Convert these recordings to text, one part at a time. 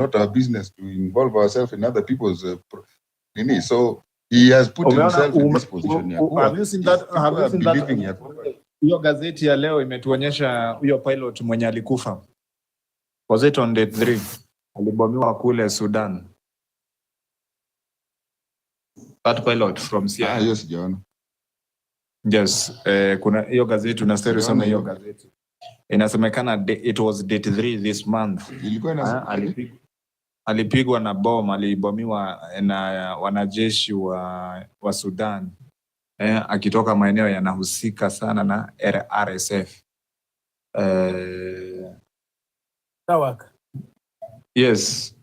not our business to involve ourselves in other people's so he has put himself in this position. Have you seen that? Hiyo gazeti ya leo imetuonyesha huyo pilot mwenye alikufa. Was it on day 3? Alibomiwa kule Sudan. That pilot from CIA. Yes, John. Yes, kuna hiyo gazeti na story sana hiyo gazeti. Inasemekana it was date 3 this month. Alipigwa na bomb, alibomiwa na wanajeshi wa Sudan. Akitoka maeneo yanahusika sana na RSF. Tawak. Yes.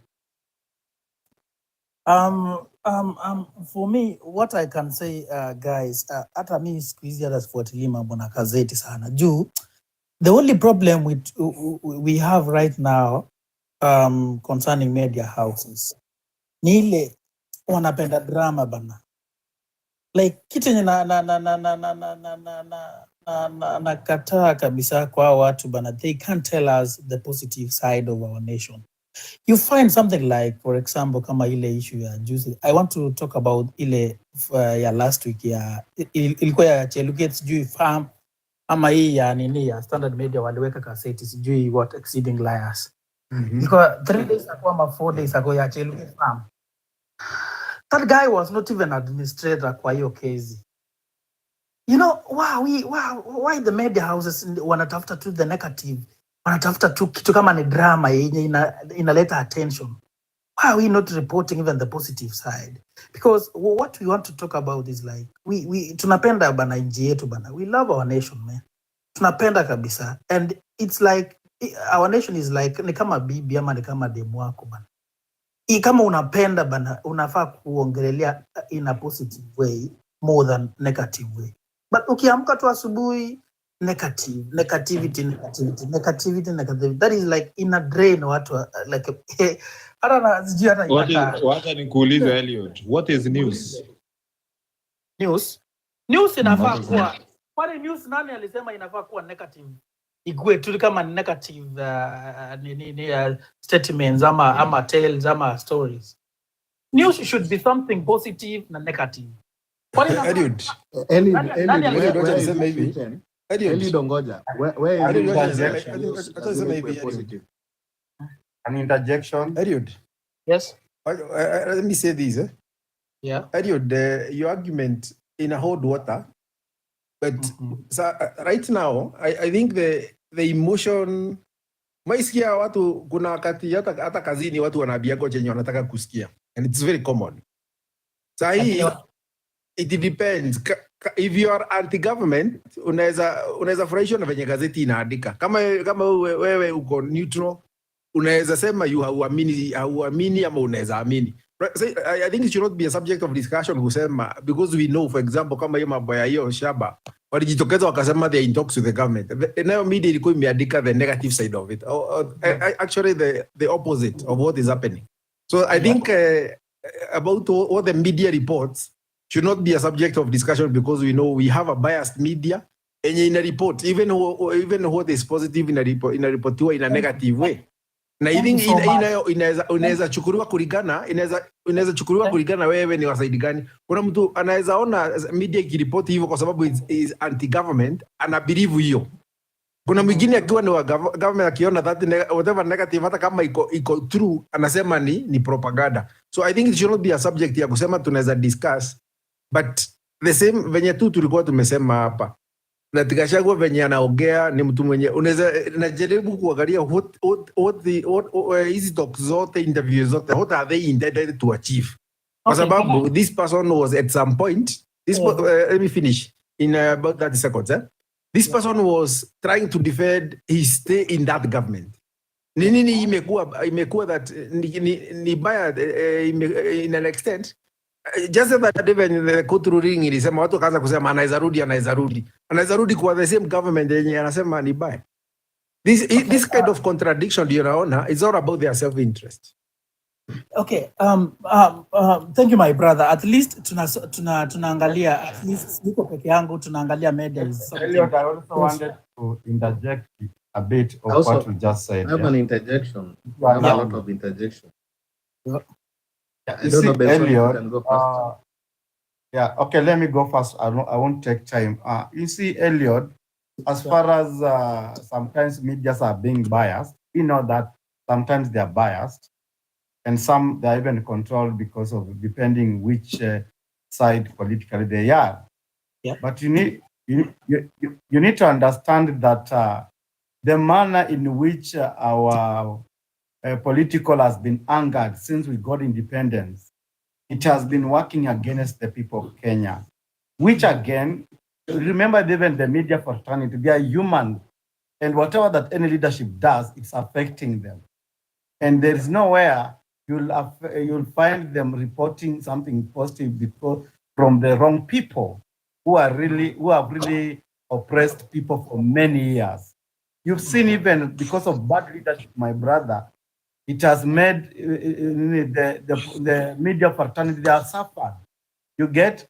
For me, what I can say, guys, hata mimi siku hizi hata sifuatilii mambo na gazeti sana. Juu, the only problem we have right now concerning media houses ni ile wanapenda drama bana. Like kitu yenye na kataa kabisa kwa watu bana, they can't tell us the positive side of our nation. You find something like, for example, kama ile issue ya juzi. I want to talk about ile ya last week ya ilikuwa ya Chelugate sijui farm ama hii ya nini ya Standard Media waliweka kaseti sijui what exceeding liars. Because 3 days ago ama 4 days ago ya Chelugate farm. That guy was not even administrator kwa hiyo case. You know, why the media houses wanatafuta tu the negative? Wanatafuta tu kitu kama ni drama yenye inaleta attention. Why are we not reporting even the positive side? Because what we want to talk about is like, we tunapenda bana nchi yetu bana. We love our nation, man. Tunapenda kabisa. And it's like, our nation is like, ni kama bibi ama ni kama demu wako bana. Kama unapenda bana, unafaa kuongelelea in a positive way more than negative way. But ukiamka tu asubuhi, negativity. That is like in a drain watu like I don't know. What nikuulize Elliot, what is news? News inafaa kuwa, kwani news nani alisema inafaa kuwa negative? Igwe tu kama negative statements ama tales ama stories. News should be something positive na negative. Eliud Ongoja, where is positive? An interjection. Eliud. Yes. Let me say this. Yeah. Eliud, your argument in a hot water, but right now, I think the emotion. Maisikia watu kuna wakati hata kazini watu wanabiago chenye wanataka kusikia, and it's very common. Sahi, it depends. If you are anti-government, unaweza furahishwa na venye gazeti inaandika. Kama wewe uko neutral, unaweza sema hauamini ama unaweza amini. I think it should not be a subject of discussion kusema, because we know, for example, kama hiyo mambo ya hiyo shaba, walijitokeza wakasema they are in talks with the government. Nayo media ilikuwa imeandika the negative side of it. Actually, the opposite of what is happening. So I think about what the media reports should not be a subject of discussion, because we know we have a biased media and in a report, even what is positive in a report in a negative way. Na I think inaweza chukuliwa kulingana wewe ni wasaidi gani. Kuna mtu anaweza ona media ikiripoti hivyo kwa sababu is anti-government, anabelieve hiyo. Kuna mwingine akiwa ni wa government akiona that whatever negative hata kama iko true, anasema ni propaganda. So I think it should not be a subject ya kusema tunaweza discuss, but the same venye tu tulikuwa tumesema hapa. Na Gachagua venye anaongea ni mtu mwenye unaweza najaribu kuangalia hizi talks zote, interviews zote, what are they intended to achieve? Kwa sababu this person was at some point, let me finish in about 30 seconds. This person was trying to defend his stay in that government. Nini imekuwa that ni baya in an extent. Just that even the court ruling ilisema watu kaanza kusema anaweza rudi kwa the same government yenye anasema ni baya. This kind of contradiction, do you know, it's all about their self-interest. Okay, thank you my brother. At least tunaangalia, at least niko peke yangu tunaangalia media. I also wanted to interject a bit of Also, what you just said. I have an interjection. Yeah, I have yeah. a lot of interjection. Yeah, I you don't see, know, Benson, if you Elliot, can go first. yeah, okay, let me go first. I won't take time. You see, Elliot, as far as sometimes medias are being biased, we know that sometimes they are biased, and some they're even controlled because of depending which side politically they are. Yeah. But you need to understand that the manner in which our political has been angered since we got independence, it has been working against the people of Kenya, which again, remember even the media fraternity, they are human, and whatever that any leadership does, it's affecting them. And there is nowhere you'll find them reporting something positive because from the wrong people who have really oppressed people for many years. You've seen even because of bad leadership, my brother, it has made the media fraternity, they have suffered. You get,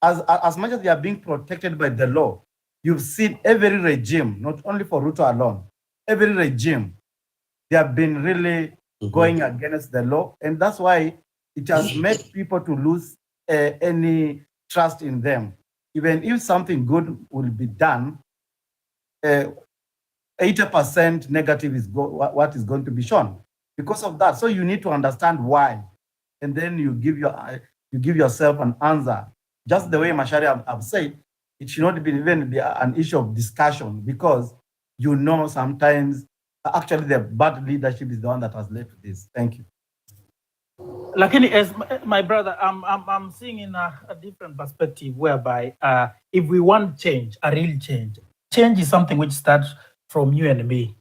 as much as they are being protected by the law, you've seen every regime, not only for Ruto alone, every regime, they have been really going against the law. And that's why it has made people to lose any trust in them. Even if something good will be done, 80% negative is what is going to be shown because of that. So you need to understand why, and then you give yourself an answer. Just the way Mashari have said, it should not even be an issue of discussion because you know sometimes actually the bad leadership is the one that has led to this. Thank you. Lakini, as my brother, I'm seeing in a different perspective whereby if we want change, a real change is something which starts from you and me.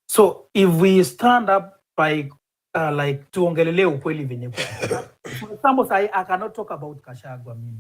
So if we stand up by like tuongelele ukweli venye. For example, I cannot talk about Kashagwa mimi.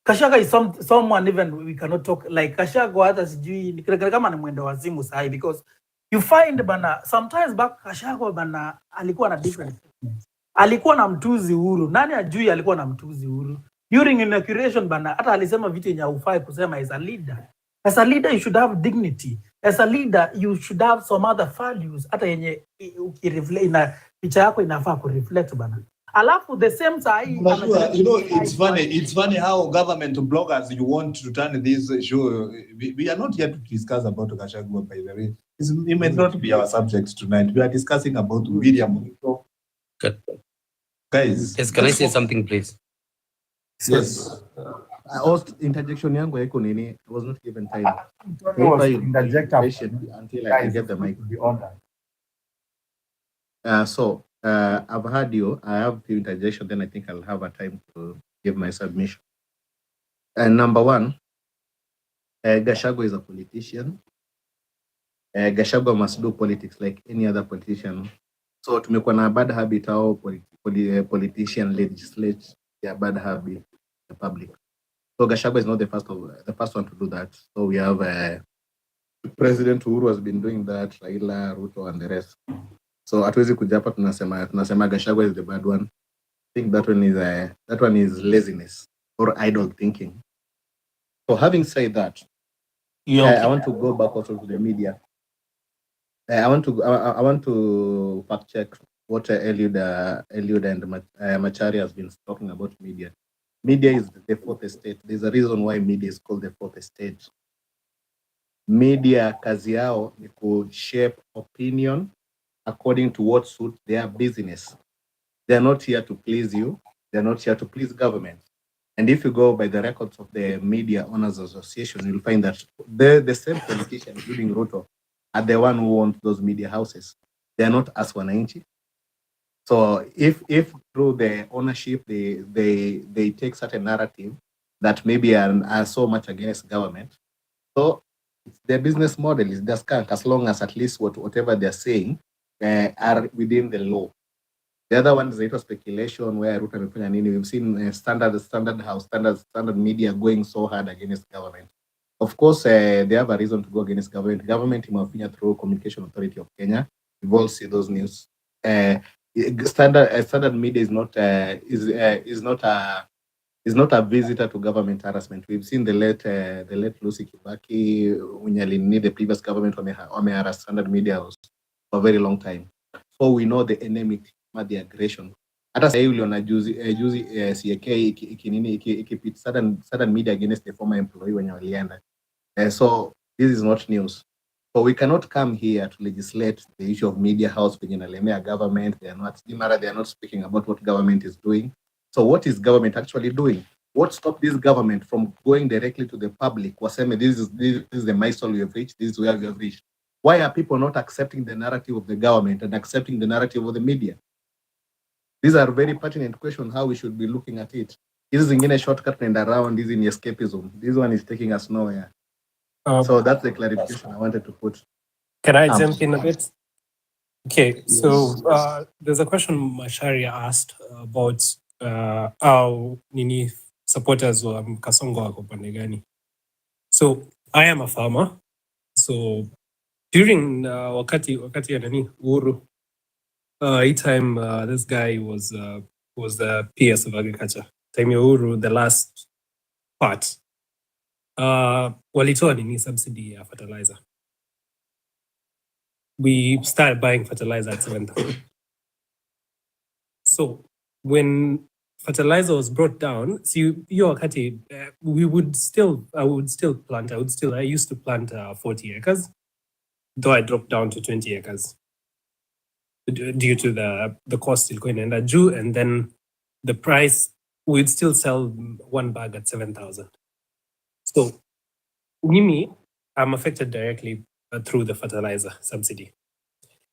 Kashagwa is someone even we cannot talk like Kashagwa hata sijui kama ni mwendo wazimu sahi because you find bana sometimes back Kashagwa bana alikuwa na different statements. Alikuwa na mtuzi Uhuru. Nani ajui alikuwa na mtuzi Uhuru? During inauguration bana hata alisema vitu yenye hufai kusema as a leader. As a leader you should have dignity. As a leader you should have some other values hata yenye ukireflect na picha yako inafaa kureflect bana. Alafu the same time you know it's funny how government bloggers you want to turn this show. We are not here to discuss about Gachagua, by the way. It may not be our subject tonight. We are discussing about William. Guys, yes, can I say something, please? Yes. Interjection yangu haiko nini. I was not given time. Interject until I get the mic. So I've heard you. I have few interjection. Then I think I'll have a time to give my submission. Number one, Gachagua is a politician. Gachagua must do politics like any other politician. So tumekuwa na bad habit how politician legislate their bad habit the public. So Gachagua is not the first one to do that. So we have President Uhuru has been doing that, Raila, Ruto, and the rest. So hatuwezi kuja hapa tunasema Gachagua is the bad one. I think that one is laziness or idle thinking. So having said that, I want to go back also to the media. I want to fact check what Eliud and Machari has been talking about media. Media is the fourth estate. There's a reason why media is called the fourth estate. Media kazi yao ni ku shape opinion according to what suits their business. They're not here to please you. They're not here to please government. And if you go by the records of the Media Owners Association, you'll find that the same politicians, including Ruto, are the one who owns those media houses. They're not as wananchi. So if through the ownership they take certain narrative that maybe are so much against government, so it's their business model is their skunk as long as at least whatever they're saying are within the law. The other one is a speculation where Ruto amefanya nini. We've seen standard media going so hard against government. Of course, they have a reason to go against government. Government imefanya through Communication Authority of Kenya. We've all seen those news. Standard media is not is not a visitor to government harassment. We've seen the late Lucy Kibaki, Unyalini, the previous government, harassed standard media for a very long time. So we know the enmity, the aggression. Hata sasa uliona juzi CAK ikipit certain media against the former employee when walienda. So this is not news. So we cannot come here to legislate the issue of media house within a government. They are not speaking about what government is doing. So what is government actually doing? What stopped this government from going directly to the public? This is the milestone we have reached. This is where we have reached. Why are people not accepting the narrative of the government and accepting the narrative of the media? These are very pertinent questions, how we should be looking at it. This is in a shortcut and around, this is in escapism. This one is taking us nowhere. So that's the clarification I wanted to put. Can I jump in a bit? Okay, so there's a question Masharia asked about how Nini supporters wa Kasongo wako pande gani. So I am a farmer. So during wakati ya nani Uhuru, each time this guy was the PS of agriculture. Time ya Uhuru, the last part, walitoa nini subsidy ya fertilizer. We started buying fertilizer at 7,000. So when fertilizer was brought down, see, I would still plant. I used to plant 40 acres, though I dropped down to 20 acres due to the cost still going under Jew, and then the price, we'd still sell one bag at 7,000. So Mimi, I'm affected directly through the fertilizer subsidy.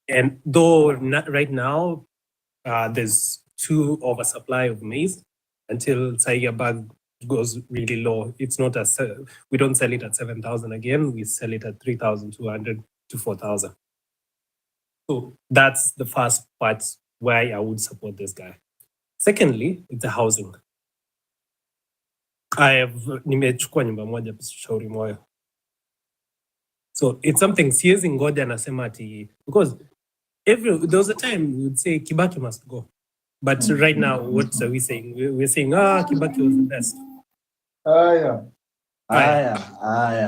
And though right now there's too oversupply of maize, until Saiga bag goes really low, it's not we don't sell it at 7,000 again, we sell it at 3,200 to 4,000. So that's the first part why I would support this guy. Secondly, it's the housing. Nimechukua nyumba moja Shauri Moyo. So it's something siwezi ngoja nasema ati, because there was a time we would say Kibaki must go. But right now, what are we saying? We're saying, Kibaki was the best.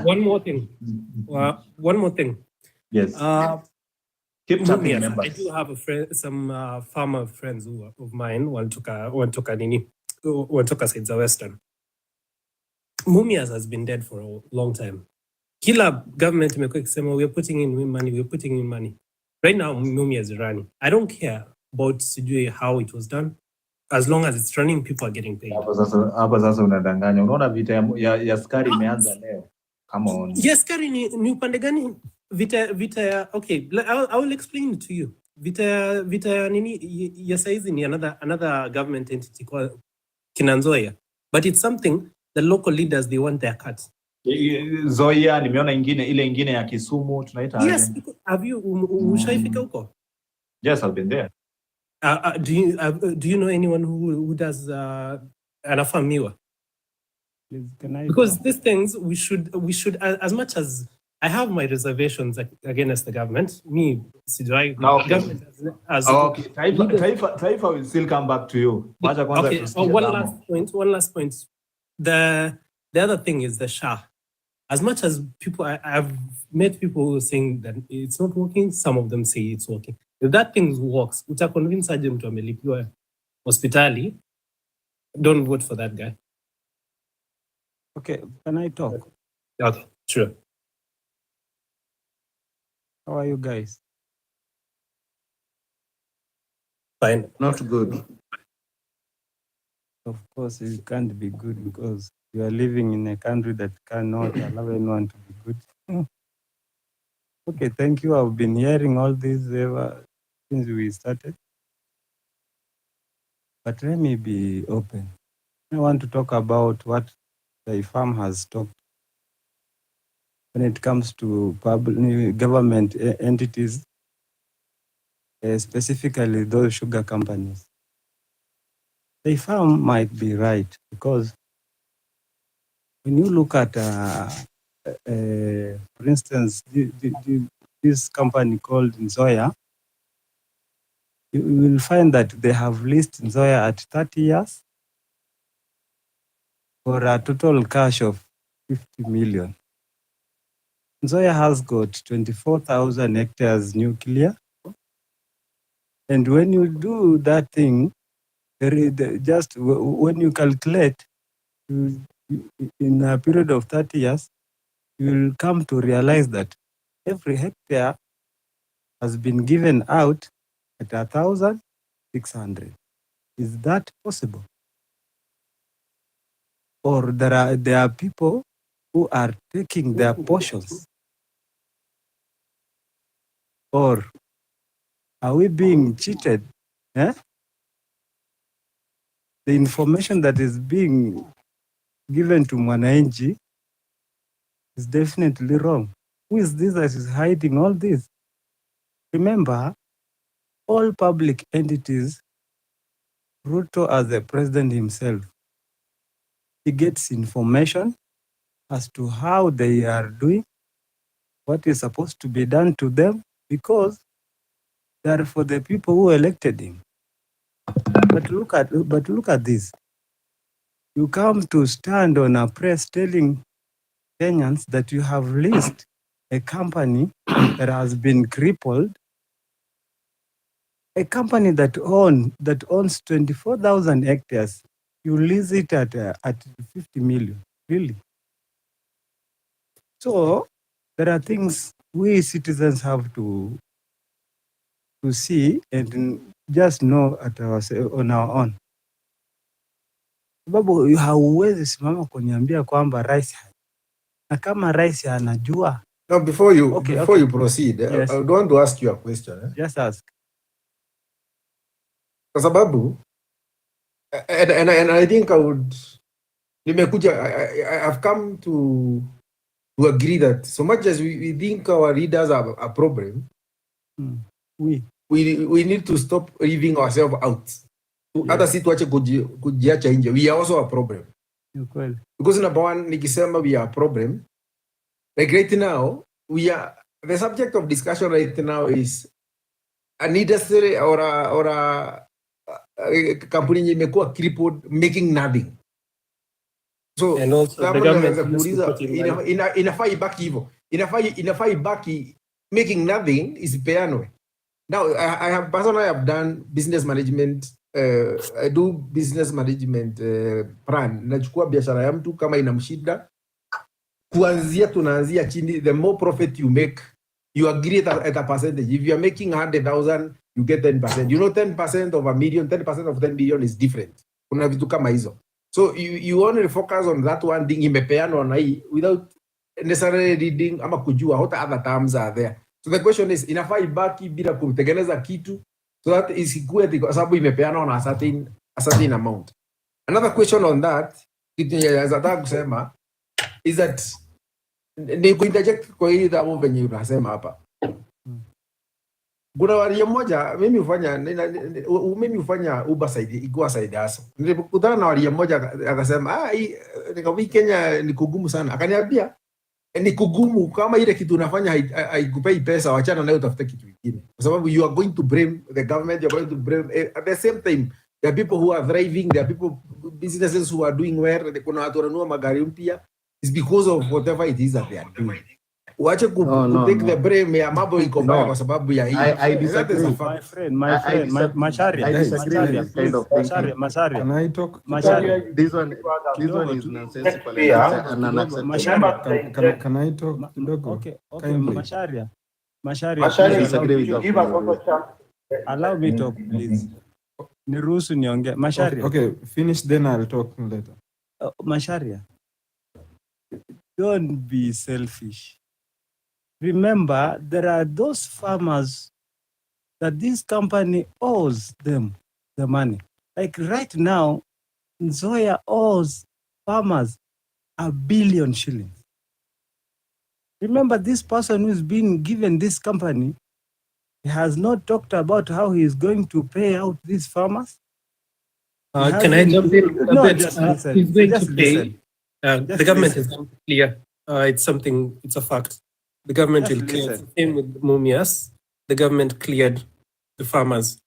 One more thing. Yes. Keep tapping Yes, members. I do have some farmer friends of mine wantoka sides za Western. Mumias has been dead for a long time. Kila government imekuwa ikisema we're putting in money. Right now, Mumias is running. I don't care about how it was done. As long as it's running, people are getting paid. Hapa sasa unadanganya. Unaona vita ya skari imeanza leo. Come on. Yes, skari ni upande gani? Vita ya, okay, I will explain it to you. Vita ya nini ya saizi ni another government entity called Kinanzoya. But it's something the local leaders, they want their cut. Zoya, nimeona ile ingine ya Kisumu tunaita. Yes, have you ushaifika huko? Yes, I've been there. Do you know anyone who does anafamiwa? Because these things we should as much as I have my reservations against the government. Me, Sidrai, government as okay. Taifa will still come back to you. Okay. One last point. The other thing is the Shah. As much as people, I've met people who are saying that it's not working. Some of them say it's working. If that thing works, uta convince aje mtu amelipiwa hospitali. Don't vote for that guy. Okay, can I talk? Okay, sure. How are you guys? Fine. Not good. Of course, it can't be good because you are living in a country that cannot allow anyone to be good. Okay, thank you. I've been hearing all this ever since we started. But let me be open. I want to talk about what the farm has talked when it comes to public government entities, specifically those sugar companies. The farm might be right because when you look at, for instance, this company called Nzoya, you will find that they have leased Nzoya at 30 years. for a total cash of 50 million. Nzoia has got 24,000 hectares nuclear. And when you do that thing, when you calculate in a period of 30 years, you'll come to realize that every hectare has been given out at 1,600. Is that possible? Or there are people who are taking their portions? Or are we being cheated? Eh? The information that is being given to mwananchi is definitely wrong. Who is this that is hiding all this? Remember, all public entities, Ruto as the president himself, he gets information as to how they are doing, what is supposed to be done to them, because they are for the people who elected him. But look at this. You come to stand on a press telling Kenyans that you have leased a company that has been crippled, a company that owns 24,000 hectares. You lease it at 50 million, really. So there are things we citizens have to see and just know on our own. Sababu hauwezi simama kuniambia kwamba rais, na kama rais anajua. Now, before you proceed, yes. I want to ask you a question. Just ask. Kwa sababu, and I think I've come to agree that so much as we think our leaders are a problem, we need to stop leaving ourselves out. Hata si tuache kujiacha nje. We are also a problem. Because number one, nikisema we are a problem, like right now, the subject of discussion right now is an industry or a company imekuwa crippled, making nothing. So, and also the government inafaa ibaki hivyo. Inafaa ibaki making nothing is peanwe. Now, I have done business management. I do business management plan. Nachukua biashara ya mtu kama ina mshida, tunaanzia chini. The more profit you make, you agree at a percentage. If you are making 100,000, you get 10%. You know, 10% of a million, 10% of 10 million is different. Kuna vitu kama hizo. So you only focus on that one thing imepeanwa na hii without necessarily reading ama kujua what other terms are there. So the question is, inafaa ibaki bila kutengeneza kitu so that isikue kwa sababu imepeanwa na a certain amount. Another question on that, kitu nataka kusema is that ni kuinterject kwa hili dhamu venye unasema hapa. Kuna wali mmoja mimi hufanya Uber side ikuwa side hustle. Nilikutana na wali mmoja akasema hii Kenya ni kugumu sana. Akaniambia ni kugumu kama ile kitu unafanya haikupei pesa, wachana nayo utafuta kitu kingine. Kwa sababu you are going to blame the government, you are going to blame at the same time there are people who are thriving, there are businesses who are doing well, kuna watu wananunua magari mpya. It's because of whatever it is that they are doing. Wache take the blame ya mambo iko mbaya kwa sababu ya hii. I disagree. My friend, Macharia. I disagree with this kind of thinking. Macharia. Can I talk? Macharia. This one is nonsensical and unacceptable. Can I talk? Okay, Macharia. I disagree with that. Allow me talk, please. Niruhusu niongee. Macharia. Okay, finish then I'll talk later. Macharia. Don't be selfish. Remember, there are those farmers that this company owes them the money. Like right now, Nzoia owes farmers 1 billion shillings. Remember, this person who's been given this company, he has not talked about how he is going to pay out these farmers. Can I jump in? Just listen. He's going Just to pay. listen. The government is clear. It's a fact. The government will clear. Same with Mumias. The government cleared the farmers.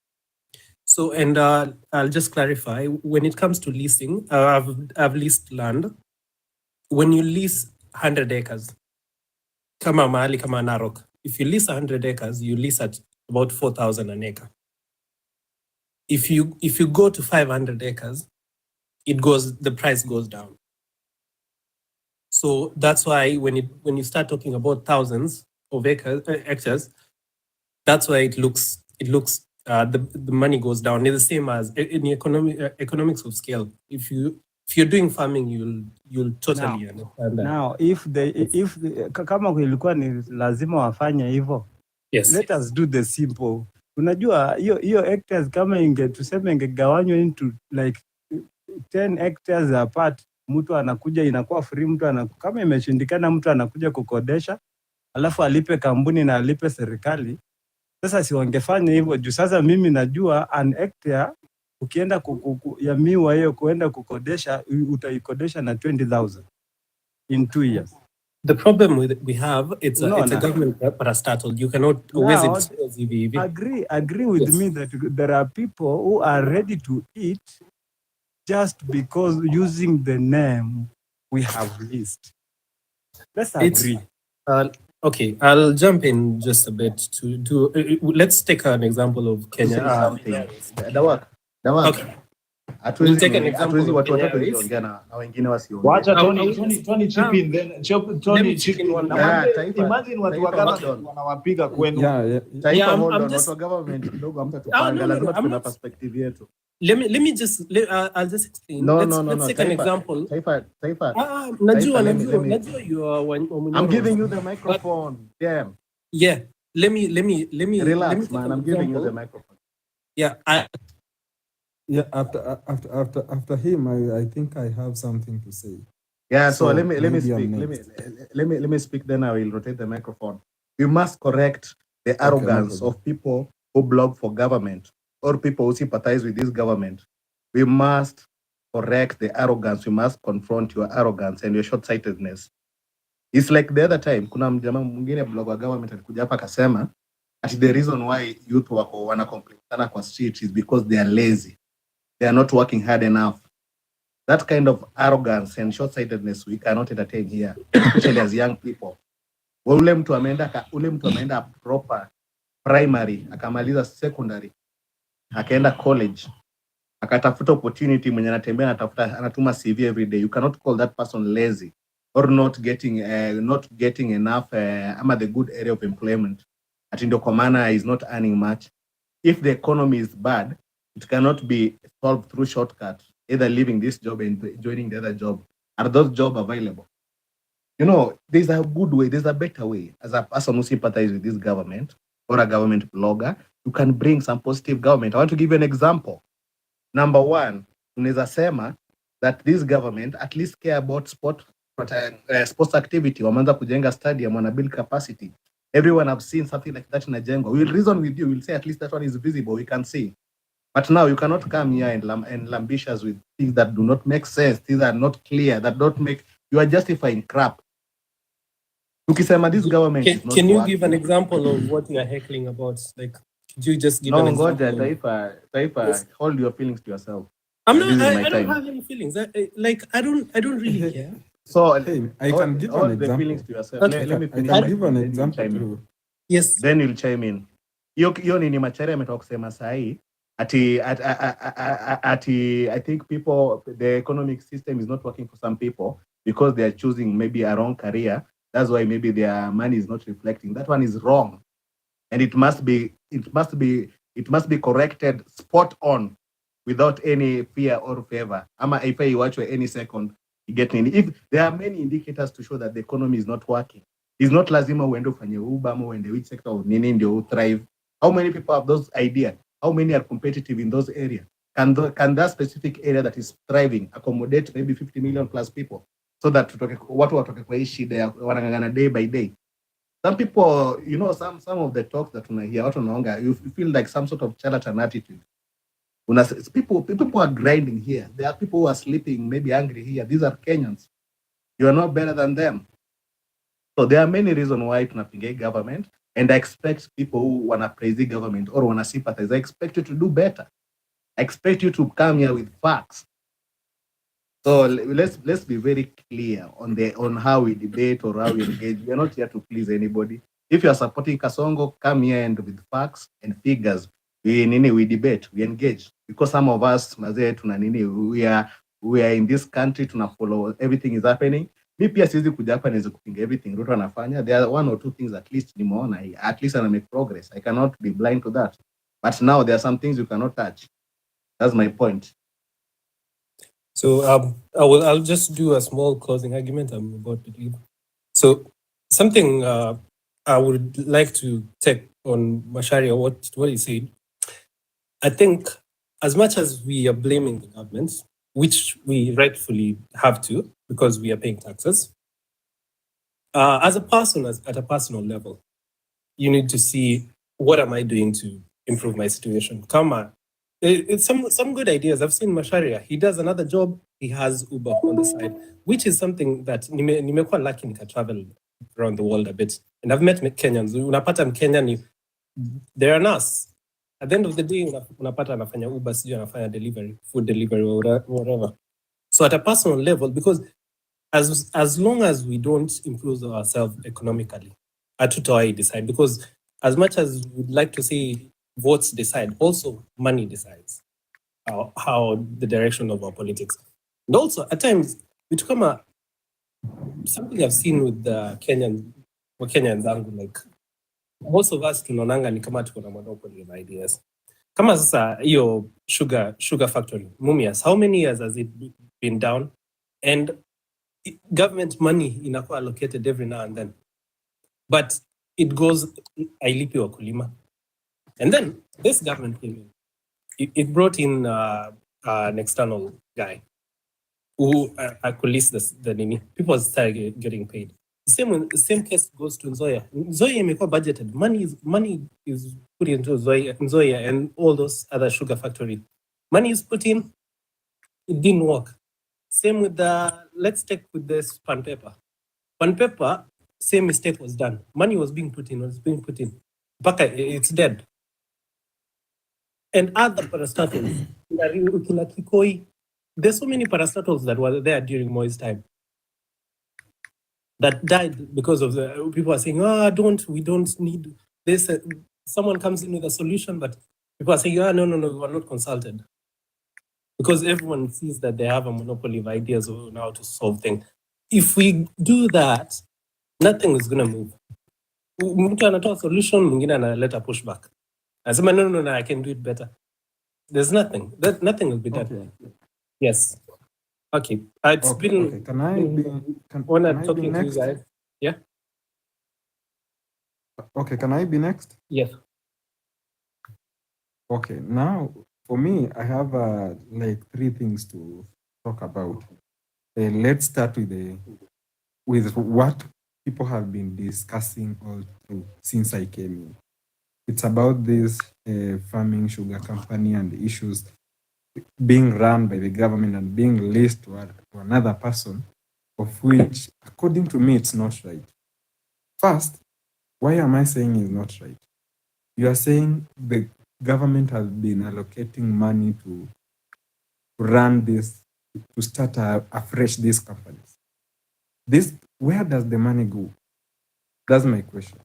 So, and I'll just clarify, when it comes to leasing, I've leased land. When you lease 100 acres, kama mahali kama Narok, if you lease 100 acres, you lease at about 4,000 an acre. If you go to 500 acres, the price goes down. So that's why when you start talking about thousands of acres, that's why it looks the money goes down. It's the same as in the economics of scale. If you're doing farming, you'll totally understand that. Now kama ilikuwa ni lazima wafanye hivyo, yes, let us do the simple. Unajua hiyo hectares kama tuseme ingegawanywa into like 10 hectares apart, mtu anakuja inakuwa free, kama imeshindikana mtu anakuja kukodesha, alafu alipe kampuni na alipe serikali. Sasa si wangefanya hivyo juu sasa mimi najua an hectare ukienda ya miwa hiyo kuenda kukodesha utaikodesha na 20,000 in 2 years. The problem we have, it's a government parastatal. You cannot always agree with me that there are people who are ready to eat just because using the name we have leased. Let's agree. Okay, I'll jump in just a bit to let's take an example of Kenya. Okay. We'll take an example of Kenya. Wacha Tony chip in then. Tony chip in one. Imagine watu wa government wanawapiga kwenu. I'm just government kidogo hamtatupanga, lazima tuna perspective yetu. Let me just I'll just explain. Let's take an example. Najua you are I'm giving you the microphone. Damn. Yeah. Let me relax, man. I'm giving you the microphone. Yeah. After him, I think I have something to say. Yeah, so let me speak. Let me speak, then I will rotate the microphone. We must correct the arrogance of people who blog for government or people who sympathize with this government. We must correct the arrogance. We must confront your arrogance and your short-sightedness. It's like the other time, kuna mjamaa mwingine blog wa government alikuja hapa akasema that the reason why youth wako wana complain sana kwa street is because they are lazy. They are not working hard enough. That kind of arrogance and short-sightedness we cannot entertain here, especially as young people. Ule mtu ameenda proper primary, akamaliza secondary, akaenda college, akatafuta opportunity, mwenye anatembea anatuma CV every day. You cannot call that person lazy or not getting enough the good area of employment. Atindo kwa maana is not earning much. If the economy is bad, it cannot be solved through shortcut, either leaving this job and joining the other job. Are those jobs available? You know, there's a good way, there's a better way. As a person who sympathizes with this government or a government blogger, you can bring some positive government. I want to give you an example. Number one, unaweza sema that this government at least care about sports activity. Wameanza kujenga stadium, wana build capacity. Everyone have seen something like that in a jengo. We will reason with you. We'll say at least that one is visible. We can see. But now you cannot come here and lambish us with things that do not make sense. Things are not clear. That don't make. You are justifying crap. Ukisema this government is not can you working. give an example of what you are heckling about? Like, could you just give an example? No, Taifa, hold your feelings to yourself. I don't have any feelings. I don't really care. So I can give an example. Feelings to yourself. Okay. Let me finish. I can give an example too. Yes. Then you'll chime in. Hiyo ni Macharia ametoka kusema sahi. I think people, the economic system is not working for some people because they are choosing maybe a wrong career. That's why maybe their money is not reflecting. That one is wrong, and it must be corrected spot on, without any fear or favor. Ama if you watch any second, you get in. If there are many indicators to show that the economy is not working, it's not lazima uende ufanye Uber ama uende which sector of nini ndio thrive. How many people have those ideas? How many are competitive in those areas? Can that specific area that is thriving accommodate maybe 50 million plus people, so that watu watoke kwa hii shida wanangangana day by day? Some people, you know, some of the talks that unahia watu wanaonga, you feel like some sort of charlatan attitude. People are grinding here. There are people who are sleeping, maybe angry here. These are Kenyans. You are not better than them. So there are many reasons why tunapinga government, and I expect people who wanna praise the government or wanna sympathize, I expect you to do better. I expect you to come here with facts. So let's be very clear on how we debate or how we engage. We are not here to please anybody. If you are supporting Kasongo, come here and with facts and figures. We debate, we engage. Because some of us, we are in this country to follow everything is happening. Mi pia siwezi kuja hapa niweze kupinga everything Ruto anafanya. There are one or two things at least nimeona, at least I make progress. I cannot be blind to that. But now there are some things you cannot touch. That's my point. So I'll just do a small closing argument. I'm about to leave. So something I would like to take on Macharia, what he said. I think as much as we are blaming the government, which we rightfully have to because we are paying taxes, as a person, at a personal level, you need to see what am I doing to improve my situation. Come on. It's some good ideas. I've seen Macharia. He does another job. He has Uber on the side, which is something that nimekuwa lucky nika travel around the world a bit. And I've met Kenyans. Unapata Mkenya they're nice. At the end of the day, unapata anafanya Uber, sijui anafanya delivery, food delivery or whatever. So at a personal level, because as long as we don't improve ourselves economically, hatutawai decide. Because as much as we'd like to say votes decide, also money decides how the direction of our politics. And also at times, something I've seen with the Kenyans, like most of us tunaonanga ni kama tuko na monopoly of ideas. Kama sasa hiyo sugar factory, Mumias, how many years has it been down? And government money inakuwa allocated every now and then. But it goes, ailipi wakulima. And then this government came in. It brought in an external guy who could list the nini. People started getting paid. The same case goes to Nzoia. Nzoia imekuwa budgeted. Money is put into Nzoia and all those other sugar factories. Money is put in, it didn't work. Same with let's take with this pan paper. Pan paper, same mistake was done. Money was being put in, Baka, it's dead. And other parastatals, there's so many parastatals that were there during Moi's time that died because of the people are saying, we don't need this. Someone comes in with a solution, but people are saying, no, we were not consulted. Because everyone sees that they have a monopoly of ideas on how to solve things. If we do that, nothing is going to move. Mtu anatoa solution, mwingine analeta pushback. Anasema, no, I can do it better. There's nothing. Nothing will be done. Okay. Yes. Okay. It's been. Okay. Can I be talking to you guys? Yeah. Okay. Can I be next? Yes. Okay. Now, for me, I have like 3 things to talk about. Let's start with what people have been discussing all through since I came in. It's about this farming sugar company and the issues being run by the government and being leased to another person, of which, according to me, it's not right. First, why am I saying it's not right? You are saying the government has been allocating money to run this, to start afresh these companies. Where does the money go? That's my question.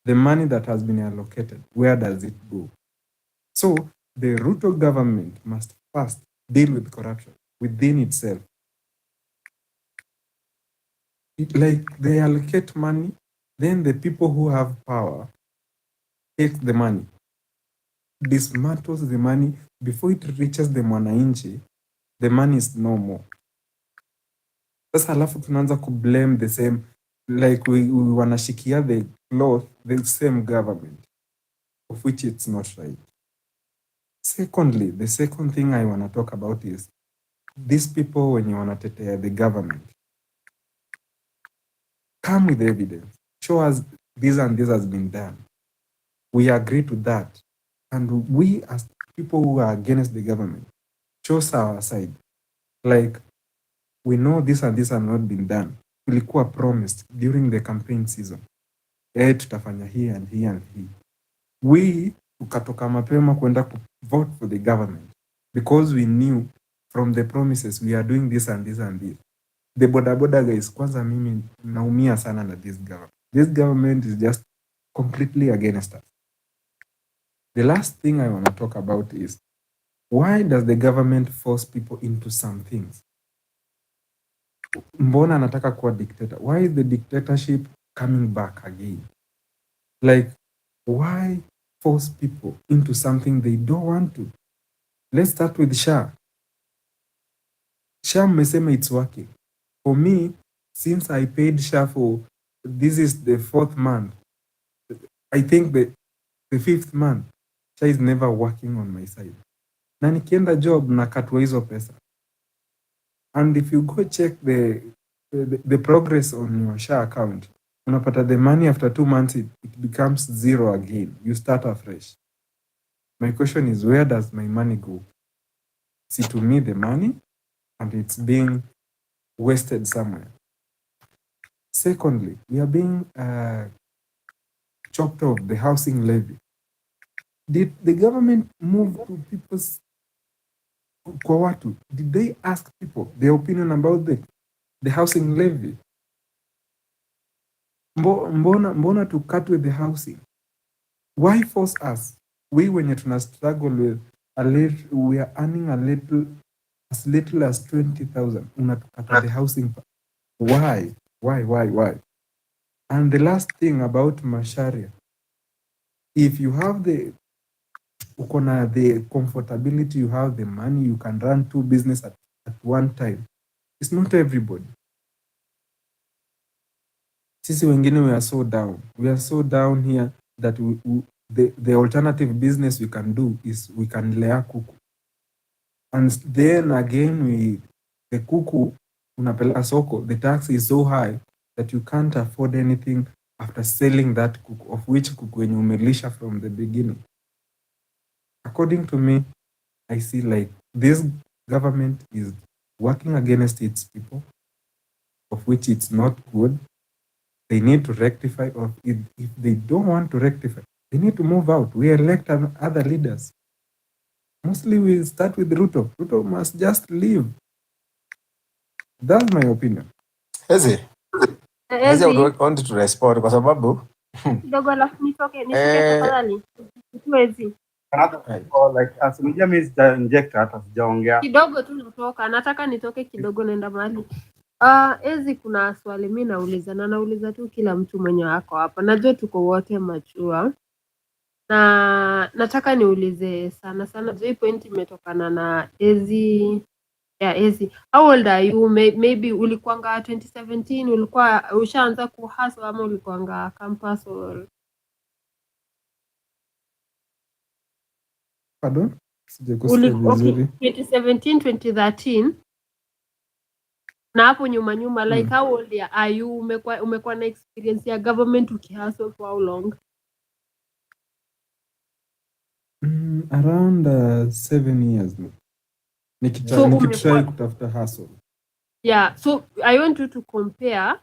The money that has been allocated, where does it go? So the Ruto government must first deal with corruption within itself. They allocate money, then the people who have power take the money, dismantles the money before it reaches the mwananchi. The money is no more. Sasa halafu tunaanza blame the same, like we wanashikia the same government, of which it's not right. Secondly, the second thing I want to talk about is these people, when you want to tetea the government, come with evidence. Show us this and this has been done. We agree to that. And we, as people who are against the government, show our side. Like, we know this and this have not been done. Tulikuwa promised during the campaign season. Tutafanya hii and hii and hii. We tukatoka mapema kwenda vote for the government. because we knew from the promises we are doing this and this and this. The boda guys, kwanza mimi naumia sana na this government. This government is just completely against us. The last thing I want to talk about is, why does the government force people into some things? Mbona anataka kuwa dictator? Why is the dictatorship coming back again? Like, why force people into something they don't want to? Let's start with SHA. SHA mmesema it's working. For me, since I paid SHA for, this is the 4th month, I think the 5th month, SHA is never working on my side. Na nikienda job nakatwa hizo pesa. And if you go check the progress on your SHA account, unapata the money after 2 months, it becomes 0 again. You start afresh. My question is, where does my money go? See, to me, the money, and it's being wasted somewhere. Secondly, we are being chopped off the housing levy. Did the government move to people's kwa watu? Did they ask people their opinion about the housing levy? Mbona to cut with the housing? Why force us? We, when you're trying to struggle with a little, we are earning as little as 20,000. Unatukata the housing. Why? And the last thing about Masharia, if you have the comfortability, you have the money, you can run 2 businesses at one time. It's not everybody. Sisi wengine, we are so down. We are so down here that the alternative business we can do is we can lea kuku. And then again, the kuku unapeleka soko, the tax is so high that you can't afford anything after selling that kuku, of which kuku wenye umelisha from the beginning. According to me, I see like this government is working against its people, of which it's not good. They need to rectify, or if they don't want to rectify, they need to move out. We elect other leaders. Mostly we start with Ruto. Ruto must just leave. That's my opinion. Ezi want to respond kwa sababu kidogo alafu nitoke tafadhali. Siwezi. Kidogo tu natoka. Nataka nitoke kidogo naenda mahali. Ezi kuna swali mimi nauliza tu kila mtu mwenye wako hapa. Najua tuko wote machua. Na nataka niulize sana hii point imetokana na Ezi. Yeah, Ezi. How old are you? Maybe ulikuanga 2017, ulikuwa ushaanza kuhustle ama ulikuanga campus or Pardon? Sijakusikia vizuri. 2017, 2013. Na hapo nyuma like how old are you? Umekuwa na experience ya government ukihustle for how long? Around 7 years. Nikitry kutafuta hustle. Yeah, so I want you to compare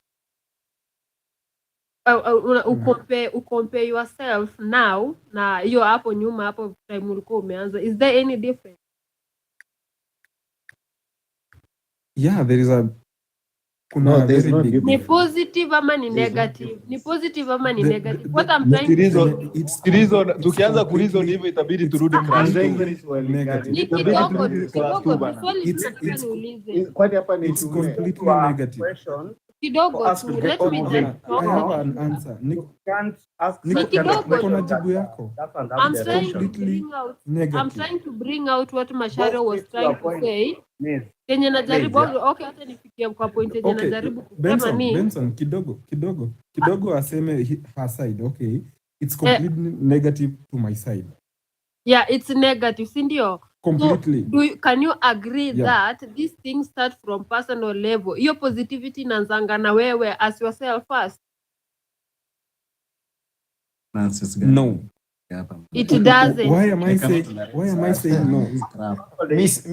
compare yourself now na hiyo hapo nyuma hapo time ulikuwa umeanza. Is there any difference? Yeah, there is a ni positive ama ni negative? Ni positive ama ni negative? What I'm trying to tukianza kureason hivyo itabidi turudi class 2. Ni kidogo swali niulize. Kwani hapa ni completely negative. Kidogo tu, let me just I have an answer. Can't ask Niko jibu yako. I'm trying to bring out what Masharo was trying to say. Kenye najaribu, okay, hata nifikia kwa point yenye najaribu kusema ni Benson kidogo aseme her side. Okay, it's completely negative to my side. Yeah, it's negative, si ndio? Completely. So, can you agree that these things start from personal level? Hiyo positivity inaanzanga na wewe as yourself first? No. It doesn't. Why am I saying no? Miss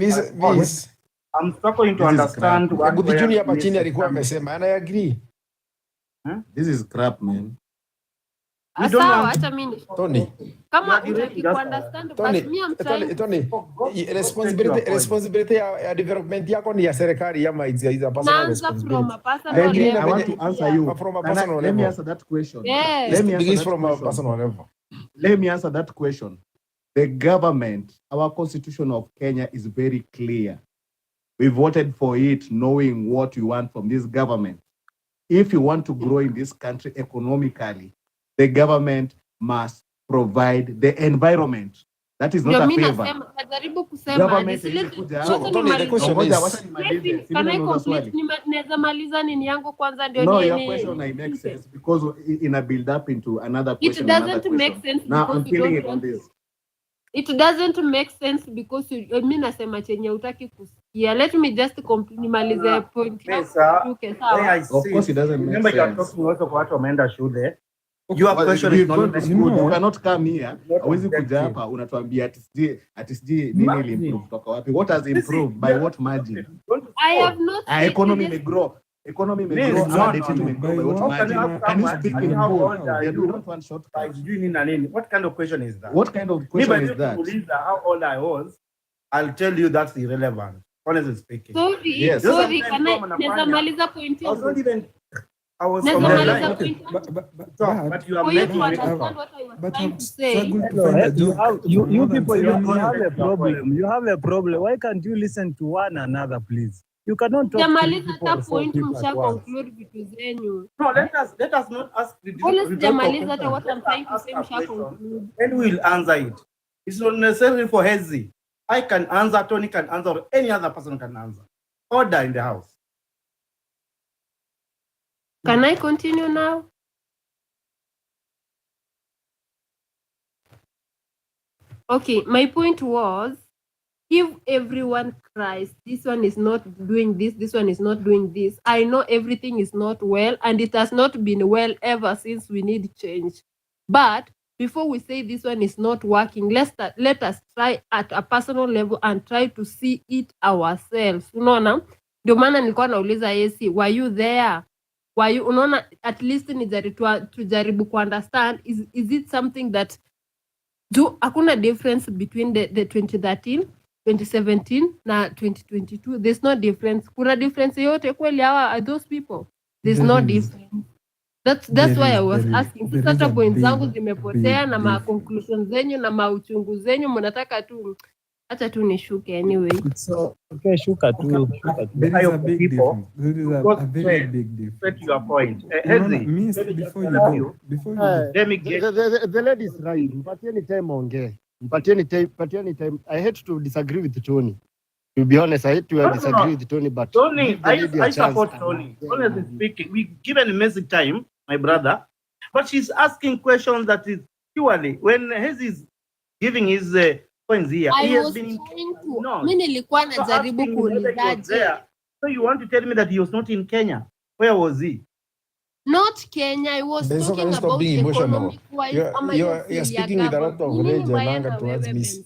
I'm struggling to understand what Good Junior hapa chini alikuwa amesema and I agree. This is crap, man. Sawa, hata mimi Tony. kama unataka kuunderstand but me I'm trying Tony, responsibility ya development yako ni ya serikali ama is a personal responsibility? I want to answer you. From a personal Let me level. answer that question. Yes. Let me answer Begins that from a question. personal level. Let me answer that question. The government, our constitution of Kenya is very clear. We voted for it knowing what we want from this government. If you want to grow in this country economically, the government must provide the environment. That is not a favor. Najaribu kusema Government So, Tony, the question is... Naweza maliza nini yangu kwanza ndio No, your question makes sense because in a build up into another question. It doesn't make sense. Now I'm feeling it on this. It doesn't make sense because mimi nasema chenye utaki kusikia. Let me just nimalize point. Of course it doesn't make Remember sense. you are talking also kwa watu wameenda shule. Your question is not good. You cannot come here. Hawezi kuja hapa unatuambia ati sijui nini ili improve kutoka wapi. What has improved by what margin? I have not Economy may grow. Economy may grow. Our debt may grow by what margin? Can you speak in full? You don't want shortcuts. What kind of question is that? What kind of question is that? How old I was, I'll tell you that's irrelevant. Honestly speaking. Sorry, Yes. sorry. Can I maliza point I was not yangu? even. I was Naweza on the maliza line. point yangu? But you are For you to making it understand up. what I was But trying I'm to say. struggling to find a job. You people, you You're have a not- problem. You have a problem. Why can't you listen to one another, please? You cannot talk to Sijamaliza people hata or four point, people at msha once. conclude vitu zenyu. No, let us not ask the Wala sijamaliza question. hata what I'm trying to Ask say, a msha question, conclude. and we'll answer it. It's not necessary for Hezi. I can answer, Tony can answer, or any other person can answer. Order in the house. Can I continue now? Okay, my point was, if everyone cries, this one is not doing this one is not doing this, I know everything is not well, and it has not been well ever since we need change. But before we say this one is not working, let us try at a personal level and try to see it ourselves. Unaona? Ndio maana nilikuwa nauliza Yesi, were you there? Were you, unaona, at least tujaribu ku understand, is it something that hakuna difference between the 2013, 2017 na 2022? There's no difference. Kuna difference yote kweli hawa are those people? There's no difference. That's why I was asking. Sasa hata point zangu zimepotea na ma conclusions zenyu na mauchungu zenyu mnataka tu acha tu nishuke anyway. So, okay, shuka tu. There is a big difference. There is a very big difference. Straight to your point. Unaona, miss, before you go, Let me get The lady is right. Mpatieni time ongee. Mpatieni time. I hate to disagree with Tony. To be honest, I hate to disagree with Tony, but Tony. give the lady a I chance. support Tony. Honestly speaking, we given Messi time, my brother, but she's asking questions that is purely when Hezi is giving his points here. I He has was been trying to, no. mimi nilikuwa So najaribu asking whether he was kuulizaje. there. So you want to tell me that he was not in Kenya? Where was he? Not Kenya, I was Benzo, can talking you stop about being emotional? economic wise. You're speaking with a lot of rage and anger towards Miss.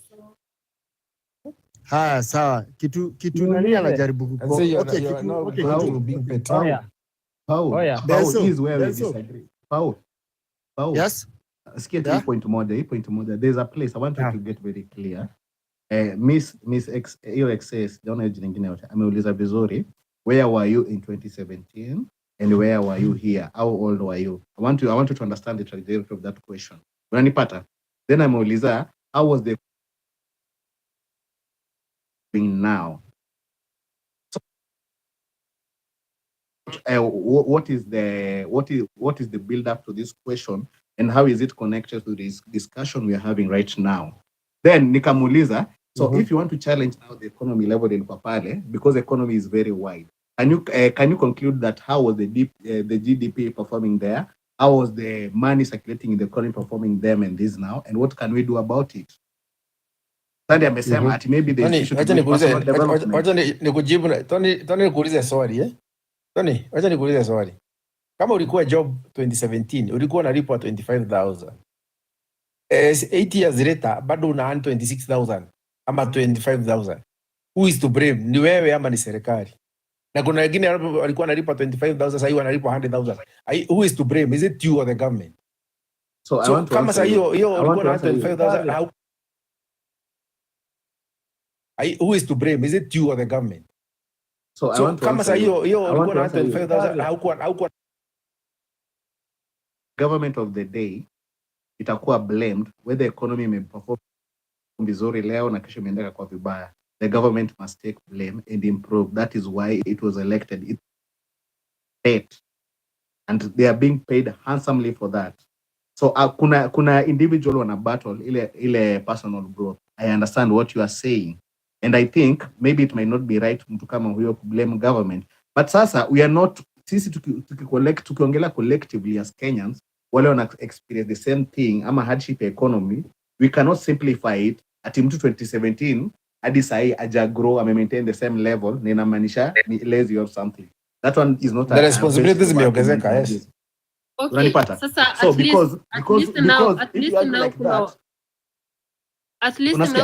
Haya, sawa. Kitu nani anajaribu And say you're kitu- now okay, going kitu- to being petty. Paul, Benzo, this is where we Benzo. disagree. Paul, Yes. sikia tu Yeah. point moja. There's a place I want you to get very clear. Miss X, hiyo excess, naona jina lingine yote. Ameuliza vizuri, where were you in 2017 and where were you here? How old were you? I want you to understand the trajectory of that question. Unanipata? Then ameuliza, how was the now? What is the build up to this question and how is it connected to this discussion we are having right now? Then nikamuuliza, so if you want to challenge now the economy level in Papale, because economy is very wide, can you conclude that how was the GDP performing there? How was the money circulating in the economy performing them and this now? And what can we do about it? Sadi amesema ati maybe the Tony, issue to wacha do with personal nikuulize, development. wacha nikujibu. Tony nikuulize swali eh? Tony, wacha nikuulize swali. Kama ulikuwa job 2017, ulikuwa unalipwa 25,000. 8 years later bado una earn 26,000 ama 25,000. Who is to blame? Ni wewe ama ni serikali? Na kuna wengine walikuwa wanalipwa 25,000 sasa hivi wanalipwa 100,000. Who is to blame? Is it you or the government? So I want to kama answer sasa you. hiyo I want to ulikuwa answer you. 25,000 who is to blame? Is it you or the government? So I want to kama answer sasa you. hiyo I want ulikuwa to answer you. 25,000 haukuwa Government of the day itakuwa blamed whether economy imeperform vizuri leo na kesho imeendeka kwa vibaya. The government must take blame and improve. That is why it was elected. It's paid, and they are being paid handsomely for that. So kuna individual wana battle ile personal growth. I understand what you are saying, and I think maybe it might not be right mtu kama huyo to blame government, but sasa we are not, sisi tukiongelea collectively as Kenyans, wale wana experience the same thing ama hardship economy, we cannot simplify it ati mtu 2017 hadi sahi aja grow ame maintain the same level na inamaanisha ni lazy or something. That one is not the responsibilities zimeongezeka. Yes. Okay, Unanipata? sasa So at because least now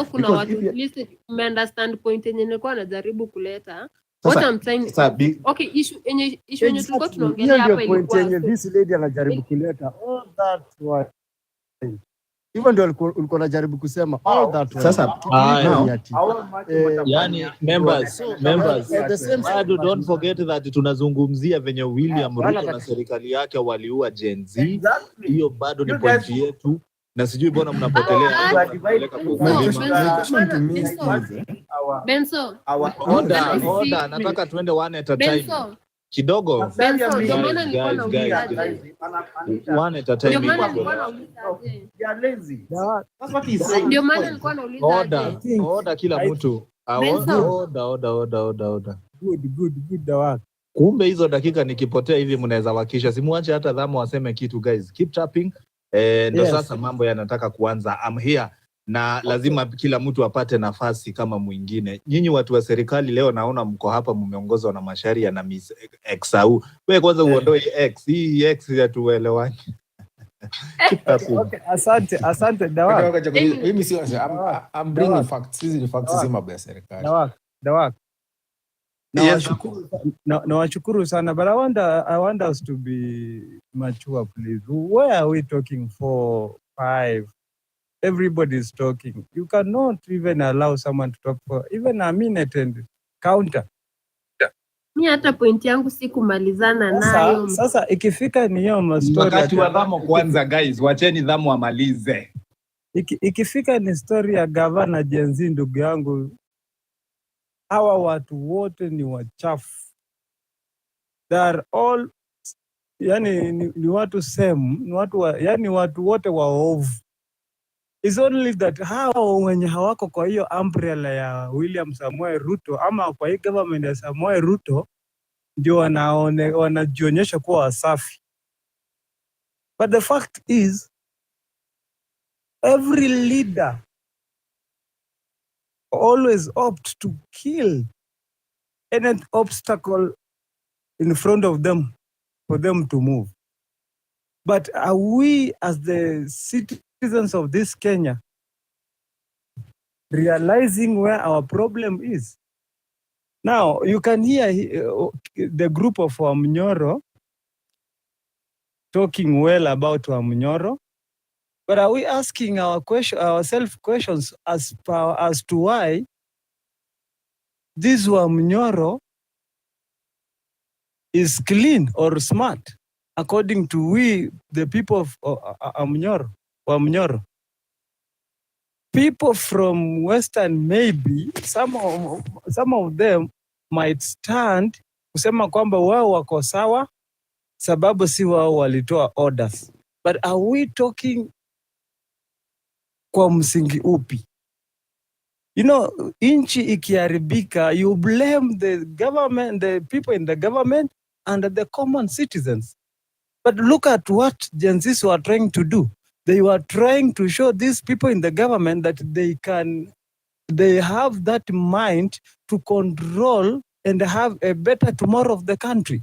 kuna because watu if you- at least umeunderstand point yenye nilikuwa najaribu kuleta. Sasa- What I'm saying, okay, issue yenye tulikuwa tunaongelea Hiyo hapa ndio point ilikuwa yenye this lady anajaribu kuleta. All that why. Hivyo ndio ulikuwa unajaribu kusema all that why. Sasa, Now, Yani members, at the same bado don't forget that tunazungumzia venye William Ruto na serikali yake waliua Gen Z. Hiyo bado ni point yetu, na sijui mbona mnapotelea kupeleka kwa Benso, order, nataka tuende one at a time kidogo. Benso, ndio maana nilikuwa nauliza One at a time. Ndio maana nilikuwa nauliza Order kila mtu. Order. Good work. Kumbe hizo dakika nikipotea hivi mnaweza wakisha, simuache hata Dhamo waseme kitu. Guys, keep tapping. Ndio sasa mambo yanataka kuanza. I'm here na lazima kila mtu apate nafasi kama mwingine. Nyinyi watu wa serikali leo naona mko hapa mmeongozwa na Masharia na Miss Exau. Wewe kwanza uondoe X. Hii X ya tuelewani. Okay, asante Dawak. Mimi si I'm bringing facts. Hizi ni facts si mambo ya serikali. Dawak. Nawashukuru sana, but I want us to be mature, please. Why are we talking 4, 5? Everybody is talking. You cannot even allow someone to talk for even a minute and counter. Mimi hata point yangu si kumalizana nayo. Sasa ikifika ni hiyo mastori. Wakati wa Dhamo kwanza, guys, wacheni Dhamo amalize. Ikifika ni story ya gavana Gen Z, ndugu yangu, hawa watu wote ni wachafu. They are all, yani ni watu same, ni watu yani watu wote waovu. It's only that hao wenye hawako kwa hiyo umbrella ya William Samoei Ruto ama kwa hii government ya Samoei Ruto ndio wanajionyesha kuwa wasafi. But the fact is, every leader always opt to kill any obstacle in front of them for them to move. But are we as the citizens of this Kenya realizing where our problem is? Now, you can hear the group of Wamnyoro talking well about Wamnyoro, but are we asking ourselves questions as to why this Wamnyoro is clean or smart, according to we, the people of Wamnyoro? People from Western, maybe some of them might stand kusema kwamba wao wako sawa sababu si wao walitoa orders. But are we talking kwa msingi upi? You know, inchi ikiharibika, you blame the government, the people in the government and the common citizens. But look at what Gen Zs were trying to do. They were trying to show these people in the government that they have that mind to control and have a better tomorrow of the country.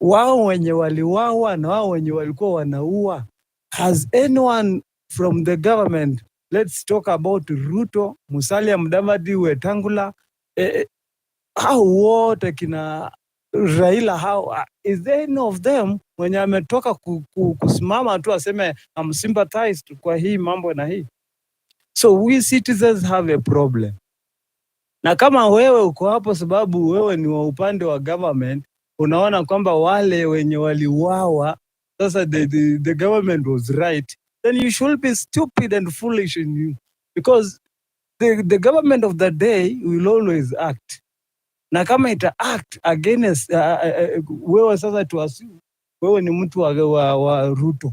Wao wenye waliwawa na wao wenye walikuwa wanaua. Has anyone from the government, let's talk about Ruto, Musalia Mudavadi, Wetangula, hao wote kina Raila, how is there any of them mwenye ametoka kusimama tu aseme I'm sympathized kwa hii mambo na hii. So we citizens have a problem. Na kama wewe uko hapo sababu wewe ni wa upande wa government, unaona kwamba wale wenye waliuawa sasa the government was right, then you should be stupid and foolish in you, because the government of the day will always act. Na kama ita act against wewe sasa tuasiu wewe ni mtu wa Ruto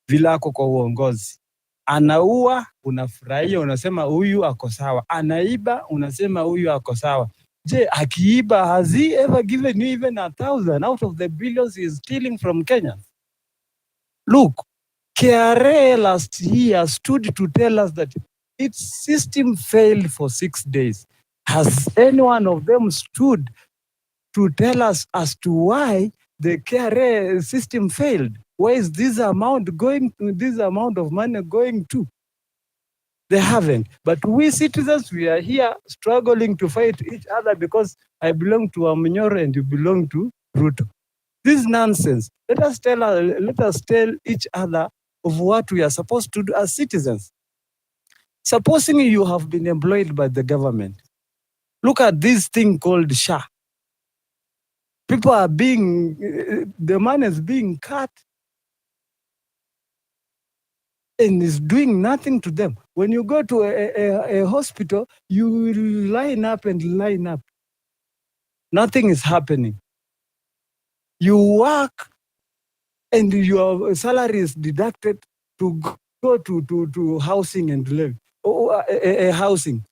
vilako kwa uongozi, anaua unafurahia, unasema huyu ako sawa, anaiba unasema huyu ako sawa. Je, akiiba, has he ever given you even 1,000 out of the billions he is stealing from Kenya? Look, KRA last year stood to tell us that its system failed for 6 days. Has any one of them stood to tell us as to why the KRA system failed? Where is this amount of money going to? They haven't. But we citizens, we are here struggling to fight each other because I belong to Aminyor and you belong to Ruto. This is nonsense. Let us tell each other of what we are supposed to do as citizens. Supposing you have been employed by the government, look at this thing called SHA. People are the money is being cut and is doing nothing to them. When you go to a hospital, you will line up. Nothing is happening. You work and your salary is deducted to go to housing and live, housing.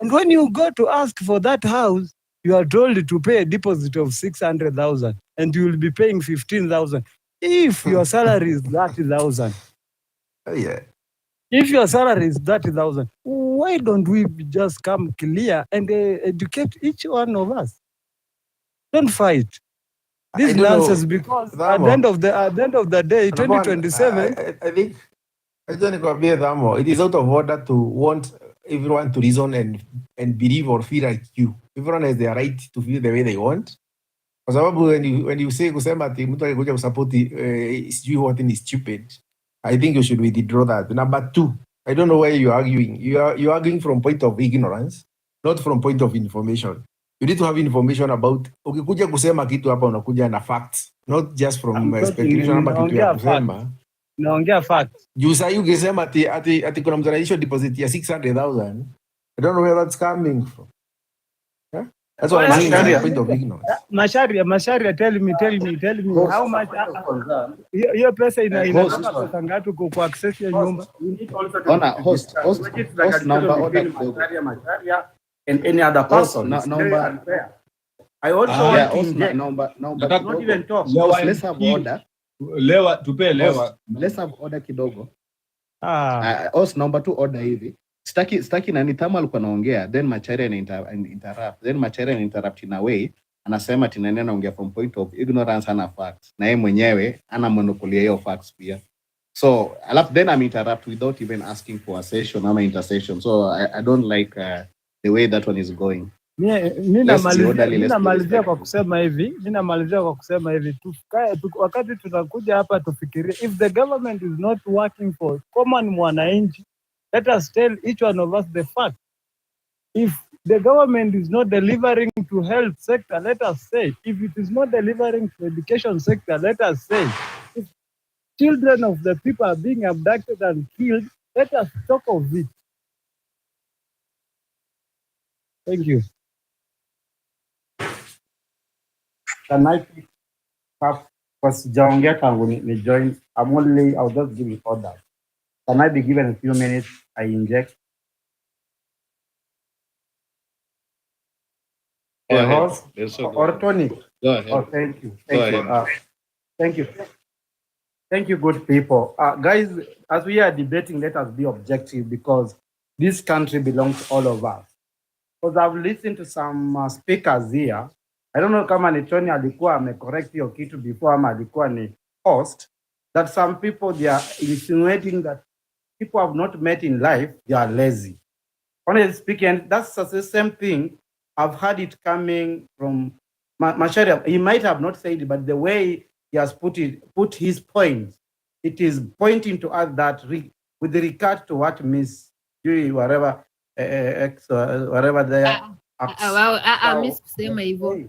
And when you go to ask for that house, you are told to pay a deposit of 600,000 and you will be paying 15,000. If your salary is 30,000, Yeah. if your salary is 30,000, why don't we just come clear and educate each one of us? Don't fight. This nonsense, because at the end of the day, 2027. I think it is out of order to want everyone to reason and believe or feel like you. Everyone has their right to feel the way they want. Kwa sababu when you say kusema ati mtu alikuja kusupport sijui what thing is stupid, I think you should withdraw that. Number two, I don't know why you're arguing. You're arguing from point of ignorance, not from point of information. You need to have information about, ukikuja kusema kitu hapa unakuja na facts, not just from speculation ama kitu ya kusema. Naongea facts. Juu sasa ukisema ati kuna mtu anaisha deposit ya 600,000, I don't know where that's coming from. Yeah? That's what I'm saying, point of ignorance. Masharia, tell me how much hiyo pesa inatoka pesa ngapi kwa access ya nyumba? Ona host number order Masharia and any other person. Number I also want to inject. Not even talk. Let's have order. Let's have order kidogo. Host number 2 order hivi. Staki nani Tama alikuwa anaongea, then Macharia interrupt. Then Macharia interrupt in a way, anasema tinani anaongea from point of ignorance and facts. Na yeye mwenyewe ana monopoly hiyo facts pia. So, then I'm interrupt without even asking for a session ama intercession. So I don't like the way that one is going. Ninamalizia kwa kusema hivi, wakati tunakuja hapa tufikirie, if the government is not working for common mwananchi, let us tell each one of us the fact. If the government is not delivering to health sector, let us say. If it is not delivering to education sector, let us say. If children of the people are being abducted and killed, let us talk of it. Thank you. Can I pick up? Because sijaongea tangu ni join. I'll just give it order. Can I be given a few minutes? I inject. Host or Tony. Go ahead. Oh, thank you. Thank you. Thank you, good people. Guys, as we are debating, let us be objective because this country belongs to all of us. Because I've listened to some speakers here. I don't know kama ni Tony alikuwa amecorrect hiyo kitu before ama alikuwa ni host, that some people they are insinuating that people have not met in life, they are lazy. Honestly speaking, that's the same thing. I've heard it coming from Macharia. He might have not said it, but the way he has put his point. It is pointing to us that with regard to what Miss Dewey, whatever whatever they are. Miss kusema hivyo.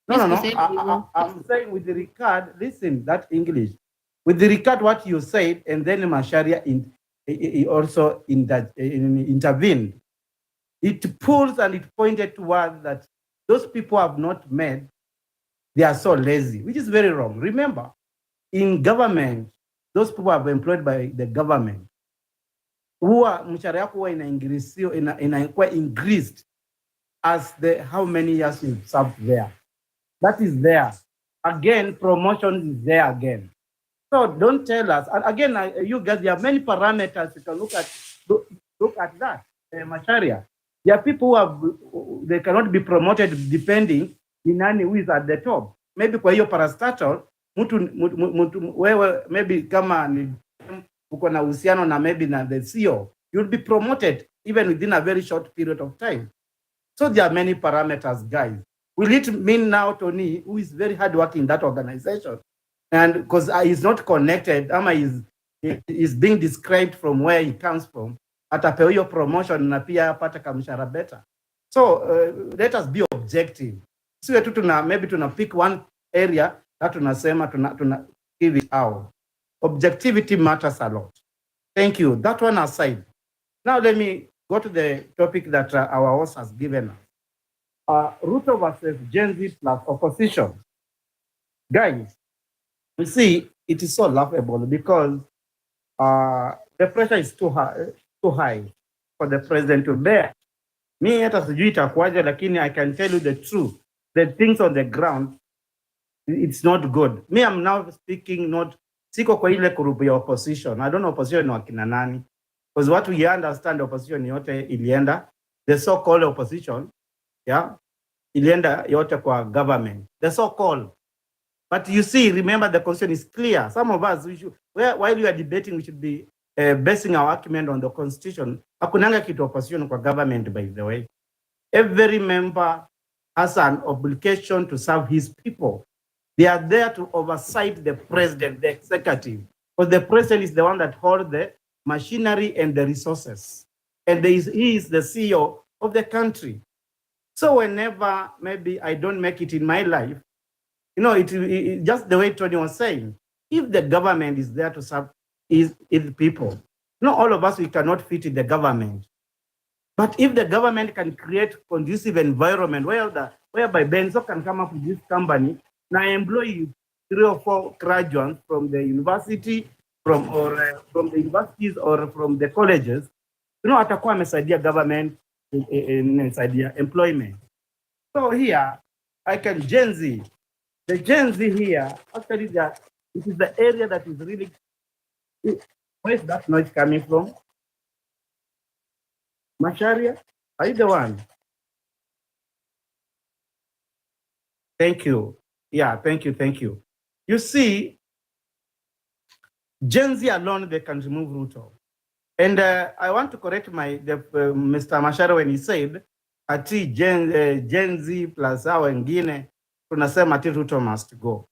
No. I'm saying with the regard, listen, that English. With the regard what you said, and then Macharia also intervened. It pulls and it pointed towards that those people have not made, they are so lazy, which is very wrong. Remember, in government, those people are employed by the government. Huwa mshahara yako huwa inakuwa increased as the how many years you served there. That is there. Again, promotion is there again. So don't tell us. And again, you guys, there are many parameters you can look at that. Macharia. There are people they cannot be promoted depending in any who is at the top. Maybe kwa hiyo parastatal, mtu wewe maybe kama ni uko na uhusiano na maybe na the CEO, you'll be promoted even within a very short period of time. So there are many parameters, guys. Will it mean now Tony, who is very hardworking in that organization, and because he's not connected, ama is being described from where he comes from, atapewa hiyo promotion na pia apata kamshahara better. So let us be objective. Siwe tu maybe tuna pick one area that tunasema tuna give it out. Objectivity matters a lot. Thank you. That one aside. Now let me go to the topic that our host has given us. Ruto versus Gen Z plus opposition. Guys, you see, it is so laughable because the pressure is too high for the president to bear. Me hata sijui itakuwaje, lakini I can tell you the truth. The things on the ground, it's not good. Me, I'm now speaking siko kwa ile group ya opposition. I don't know opposition ni wakina nani. Because what we understand, opposition yote ilienda, the so-called opposition, yeah, ilienda yote kwa government, the so-called. But you see, remember the constitution is clear. Some of us, while we are debating, we should be basing our argument on the constitution. Hakunanga kitu opposition kwa government, by the way. Every member has an obligation to serve his people. They are there to oversight the president, the executive. Because the president is the one that holds the machinery and the resources. And he is the CEO of the country. So whenever maybe I don't make it in my life, you know, it just the way Tony was saying, if the government is there to serve is people, not all of us, we cannot fit in the government. But if the government can create conducive environment whereby Benzo can come up with this company, now employ 3 or 4 graduates from the university, from the universities or from the colleges, you know, atakuwa amesaidia government in employment. So here, I can Gen Z. The Gen Z here, actually, it is the area that is really, where is that noise coming from? Macharia, are you the one? Thank you. Yeah, thank you. You see, Gen Z alone, they can remove Ruto. And I want to correct Mr. Macharia when he said, ati Gen Z plus hao wengine, tunasema ati Ruto must go.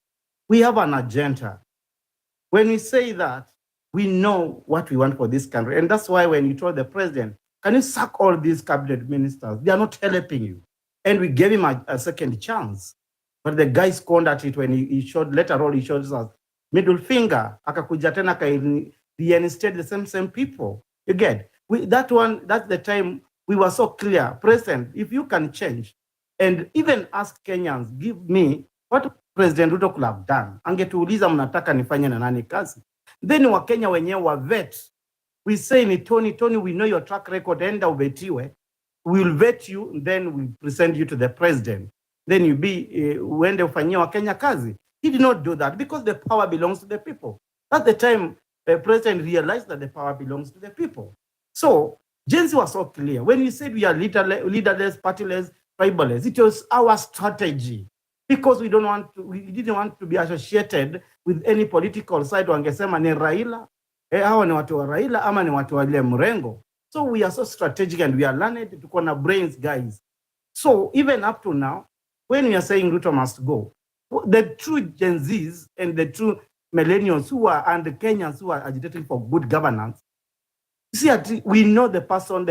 We have an agenda. When we say that, we know what we want for this country. And that's why when you told the president, can you sack all these cabinet ministers? They are not helping you. And we gave him a second chance. But the guy squandered it when he showed, later on he showed us middle finger, akakuja tena reinstate the same people. You get? That's the time we were so clear. President, if you can change, and even ask Kenyans, give me what President Ruto could have done. Angetuuliza mnataka nifanye na nani kazi. Then Wakenya wenyewe wa vet. We say ni Tony, we know your track record, enda ubetiwe. We'll vet you, then we'll present you to the president. Then you uende ufanyie Wakenya kazi. He did not do that because the power belongs to the people. At the time, the president realized that the power belongs to the people. So, Gen Z was so clear. When we said we are leaderless, partyless, tribalist, it was our strategy. Because we didn't want to be associated with any political side. Wangesema ni Raila, hawa ni watu wa Raila, ama ni watu wa ile mrengo. So we are so strategic and we are learned to corner brains, guys. So even up to now, when we are saying Ruto must go, the true Gen Zs and the true millennials and the Kenyans who are agitating for good governance, see, we know the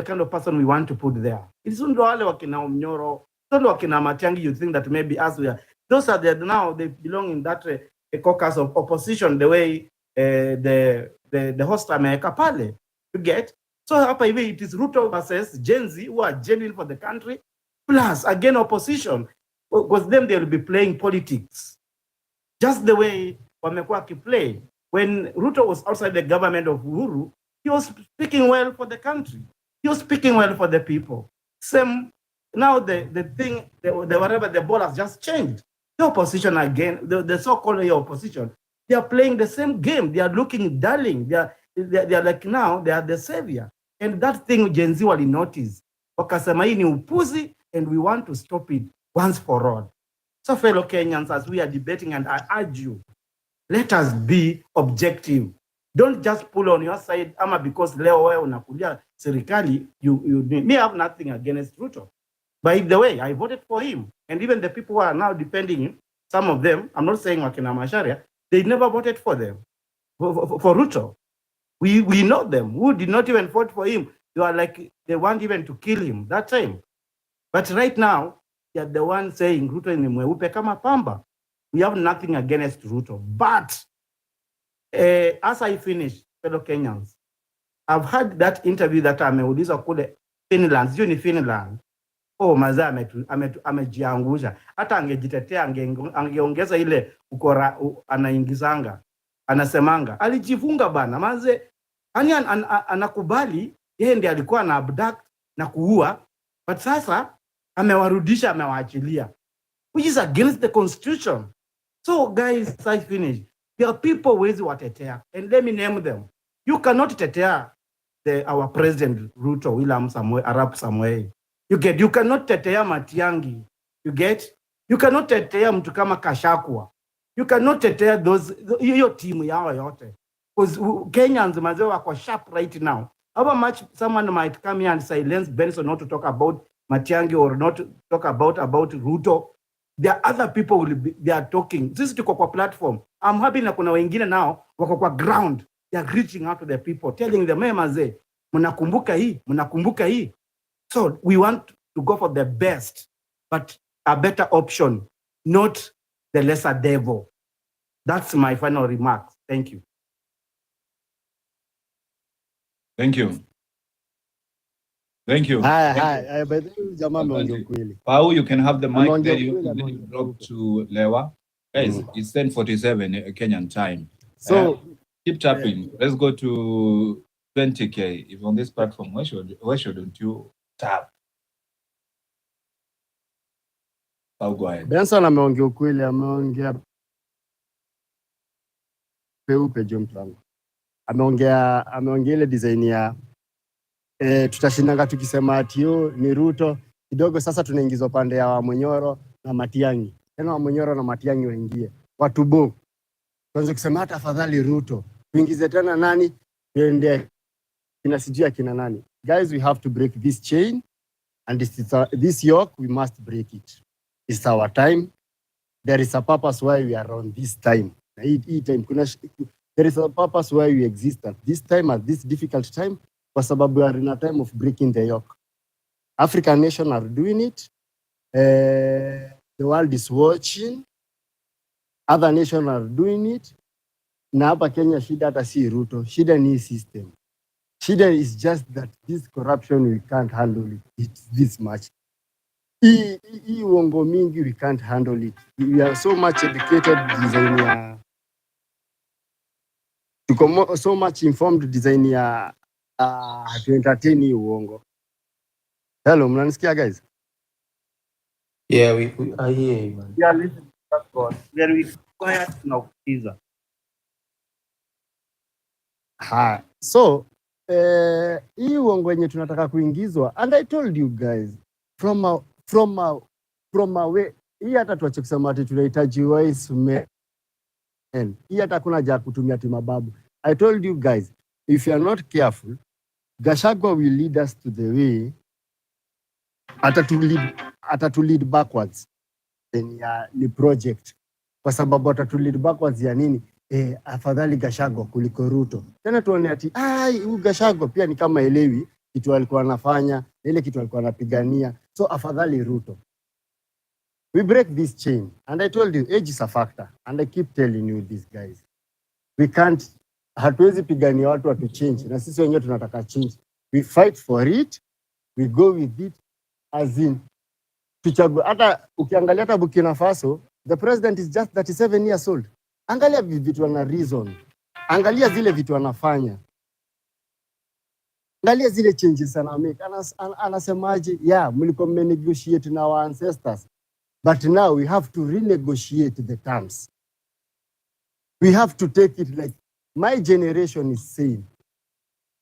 kind of person we want to put there. It's not wale wakina Omnyoro, it's not wakina Matiang'i. You think that maybe us those are now they belong in that caucus of opposition, the way the host ameweka pale. You get? So hapa hivi it is Ruto versus Gen Z who are genuine for the country, plus again opposition, because then they'll be playing politics just the way wamekuwa play. When Ruto was outside the government of Uhuru, he was speaking well for the country. He was speaking well for the people. Same now the thing, whatever, the ball has just changed. The opposition again, the so-called opposition, they are playing the same game. They are looking darling. They are like now they are the savior. And that thing Gen Z will notice. Wakasema hii ni upuzi, and we want to stop it once for all. So fellow Kenyans, as we are debating, and I urge you, let us be objective. Don't just pull on your side, ama because leo wewe unakulia serikali, me have nothing against Ruto. By the way, I voted for him. And even the people who are now defending him, some of them, I'm not saying wakina Macharia, they never voted for them, for Ruto. We know them, who did not even vote for him. They were like, they want even to kill him that time. But right now, you're the one saying Ruto ni mweupe kama pamba. We have nothing against Ruto. But as I finish, fellow Kenyans, I've had that interview that ameuliza kule Finland, sijui ni Finland. Oh, maza amejiangusha. Hata angejitetea, angeongeza ile ukora anaingizanga. Anasemanga, alijifunga bana. Maze, anakubali, yeye ndiye alikuwa na abduct na kuua. But sasa, amewarudisha, amewaachilia. Which is against the constitution. So guys, I finish. There are people wezi watetea, and let me name them. You cannot tetea our president Ruto, William Samoei, Arap Samoei. You cannot tetea Matiang'i. You cannot tetea mtu kama Kashakwa. You cannot tetea hiyo timu yao yote. Because Kenyans mazao wako sharp right now. How much someone might come here and silence Benson not to talk about Matiang'i or not to talk about Ruto. There are other people they are talking. This is tuko kwa platform. I'm happy na kuna wengine now wako kwa ground. They are reaching out to the people, telling them, maze, mnakumbuka hii. So we want to go for the best, but a better option, not the lesser devil. That's my final remarks. Thank you. Thank you. Thank you. Hi. By the way, jamaa ameongea kweli. Pau, you can have the mic, then you drop to Lewa. Guys, it's 10:47 Kenyan time. So keep tapping. Let's go to 20K. If on this platform, why shouldn't you tap? Pau, go ahead. Benson ameongea kweli, ameongea peupe John. Ameongea ile design ya tutashindanga tukisema ati ni Ruto kidogo. Sasa tunaingizwa pande ya Wamunyoro na Matiang'i, tena Wamunyoro na Matiang'i waingie watubo, tuanze kusema hata afadhali Ruto, tuingize tena nani tuende kinasijia kina nani. Guys, we have to break this chain, and this yoke we must break it. It's our time. There is a purpose why we are on this time. There is a purpose why we exist at this time, at this difficult time. Kwa sababu we are in a time of breaking the yoke. African nations are doing it. The world is watching. Other nations are doing it. Na hapa Kenya shida hata si Ruto. Shida ni system. Shida is just that this corruption, we can't handle it. It's this much. Hii uongo mingi, we can't handle it. We are so much educated design ya so much informed design ya to entertain hii uongo. Hello, mnanisikia guys? Yeah, we are here, man. Yeah, listen, that's God. We quiet now, Caesar. So hii uongo yenye tunataka kuingizwa, and I told you guys from a way, hii hata tuache kusema ati tunahitaji wise men. Hii hata kuna haja kutumia timababu. I told you guys, if you are not careful, Gachagua will lead us to the way to lead backwards. Then the project. kwa sababu watatulead backwards ya nini? Afadhali Gachagua kuliko Ruto. Tena tuone ati huyu Gachagua pia ni kama elewi kitu alikuwa anafanya, ile kitu alikuwa anapigania, so afadhali Ruto. We break this chain, and I told you age is a factor, and I keep telling you this guys, we can't, hatuwezi pigania watu watu change, na sisi wenyewe tunataka change. We fight for it, we go with it, as in tuchague. Hata ukiangalia hata Burkina Faso, the president is just 37 years old. Angalia vitu ana reason, angalia zile vitu anafanya, angalia zile changes ana make. Anasemaje? Mlikuwa mnegotiate na our ancestors, but now we have to renegotiate the terms. We have to take it like my generation is saying,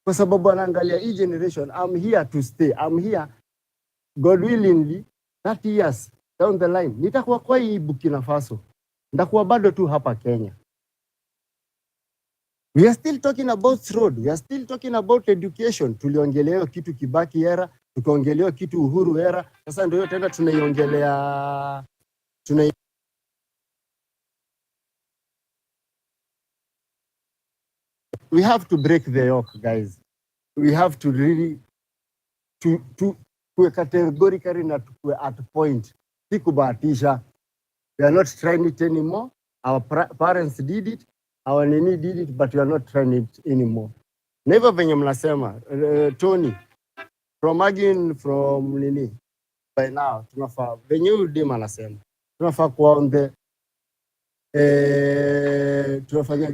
kwa sababu anaangalia hii generation, I'm here to stay, I'm here, God willingly 30 years down the line nitakuwa kwa hii Burkina Faso, nitakuwa bado tu hapa Kenya. We are still talking about road, we are still talking about education. Tuliongelea kitu Kibaki era, tukaongelea kitu Uhuru era, sasa ndio tena tunaiongelea We have to break the yoke, guys. We have to really to categorically na to at point. Sikubahatisha. We are not trying it anymore. Our parents did it, our nini did it, but we are not trying it anymore. Never venye mnasema, Tony, from again from nini, by now, tunafaa, venye UDM anasema, tunafaa kuwa on the, tunafanya,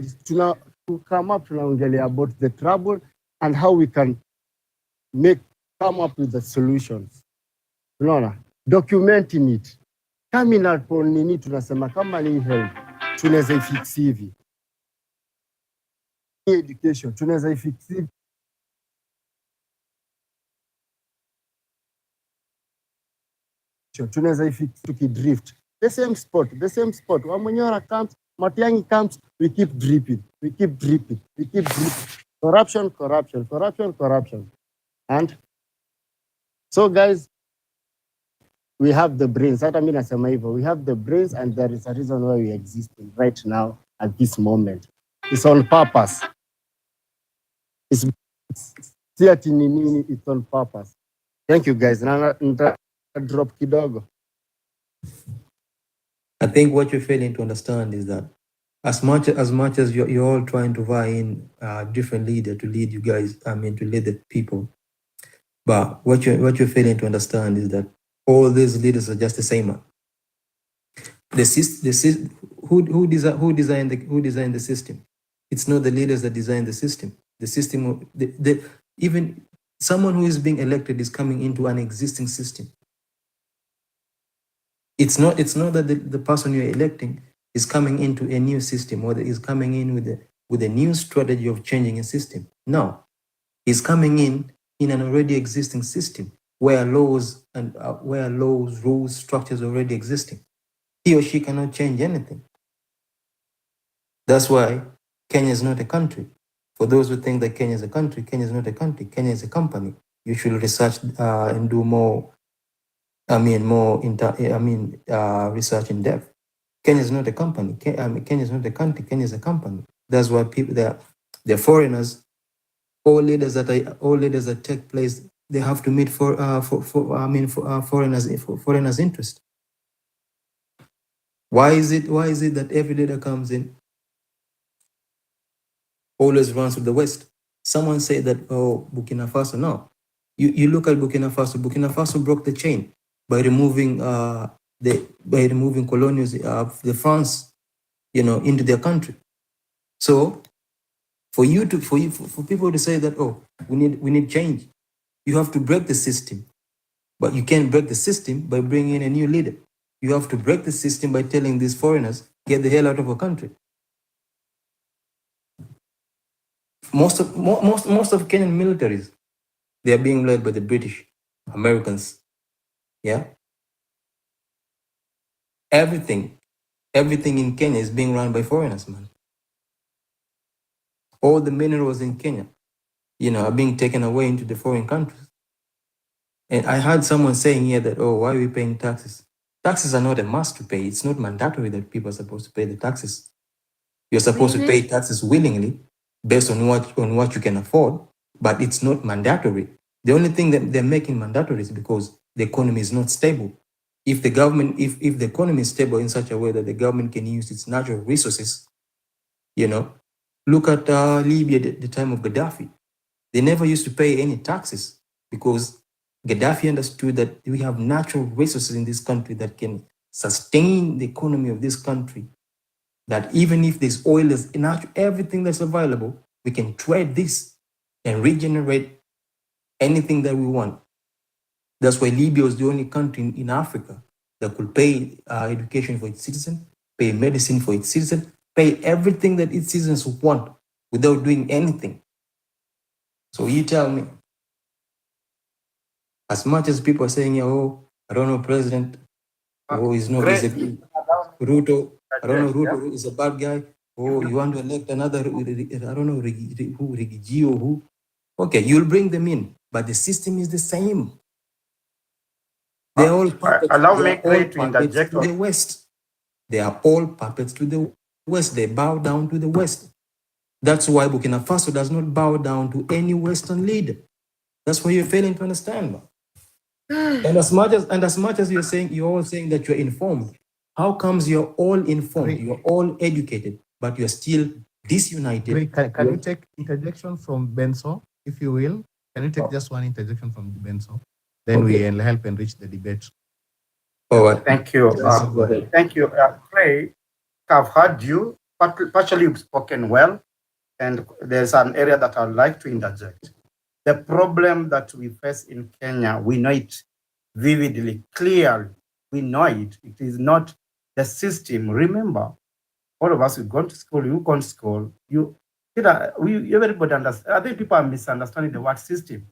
to come up, tunaongelea about the trouble and how we can come up with the solutions. Unaona, documenting it. Kama inapo nini tunasema kama ni health, tunaweza ifix hivi. Education, tunaweza ifix hivi. Tunaweza ifix tukidrift. The same spot. Wamanyora comes, Matiang'i comes, we keep dripping. Corruption. And so guys, we have the brains. Hata mimi nasema hivyo. We have the brains, and there is a reason why we exist right now at this moment. It's on purpose. It's on purpose. Thank you guys. Na drop kidogo. I think what you're failing to understand is that as much as you're all trying to vie in different leader to lead you guys, to lead the people, but what you're failing to understand is that all these leaders are just the same man. Who designed the system? It's not the leaders that design the system. The system, even someone who is being elected is coming into an existing system. It's not that the person you're electing is coming into a new system or is coming in with a new strategy of changing a system. No, he's coming in an already existing system where laws, rules, structures already existing. He or she cannot change anything. That's why Kenya is not a country. For those who think that Kenya is a country, Kenya is not a country. Kenya is a company. You should research and do more. Research in depth. Kenya is not a company. Kenya is not a country. Kenya is a company. That's why people they're foreigners. All leaders that take place, they have to meet foreigners' interest. Why is it that every leader comes in always runs with the West? Someone said that, Burkina Faso. No, you look at Burkina Faso. Burkina Faso broke the chain by removing colonials of the France, into their country. So for people to say that, we need change, you have to break the system. But you can't break the system by bringing in a new leader. You have to break the system by telling these foreigners, get the hell out of our country. Most of Kenyan militaries, they are being led by the British, Americans. Yeah. Everything in Kenya is being run by foreigners, man. All the minerals in Kenya, are being taken away into the foreign countries. And I heard someone saying here that, why are we paying taxes? Taxes are not a must to pay. It's not mandatory that people are supposed to pay the taxes. You're supposed to pay taxes willingly based on what you can afford, but it's not mandatory. The only thing that they're making mandatory is because the economy is not stable. If the government, if the economy is stable in such a way that the government can use its natural resources, look at Libya at the time of Gaddafi. They never used to pay any taxes because Gaddafi understood that we have natural resources in this country that can sustain the economy of this country. That even if there's oil, there's everything that's available, we can trade this and regenerate anything that we want. That's why Libya was the only country in Africa that could pay education for its citizens, pay medicine for its citizens, pay everything that its citizens want without doing anything. So you tell me, as much as people are saying, oh, I don't know, President, oh, he's not, he's a Ruto, I don't know, Ruto is a bad guy. Oh, you want to elect another, I don't know, Rigiji or who? Okay, you'll bring them in, but the system is the same. They're all puppets. Allow They me are all to interject. to the West. They are all puppets to the West. They bow down to the West. That's why Burkina Faso does not bow down to any Western leader. That's what you're failing to understand. And as much as you're all saying that you're informed, how comes you're all informed, you're all educated, but you're still disunited? Can you take interjection from Benso, if you will? Can you take just one interjection from Benso? Then we will help enrich the debate. Thank you. Go ahead. Thank you. Clay, I've heard you. Partially, you've spoken well, and there's an area that I'd like to interject. The problem that we face in Kenya, we know it vividly, clearly. We know it. It is not the system. Remember, all of us, we've gone to school, you've gone to school, everybody understands. I think people are misunderstanding the word system.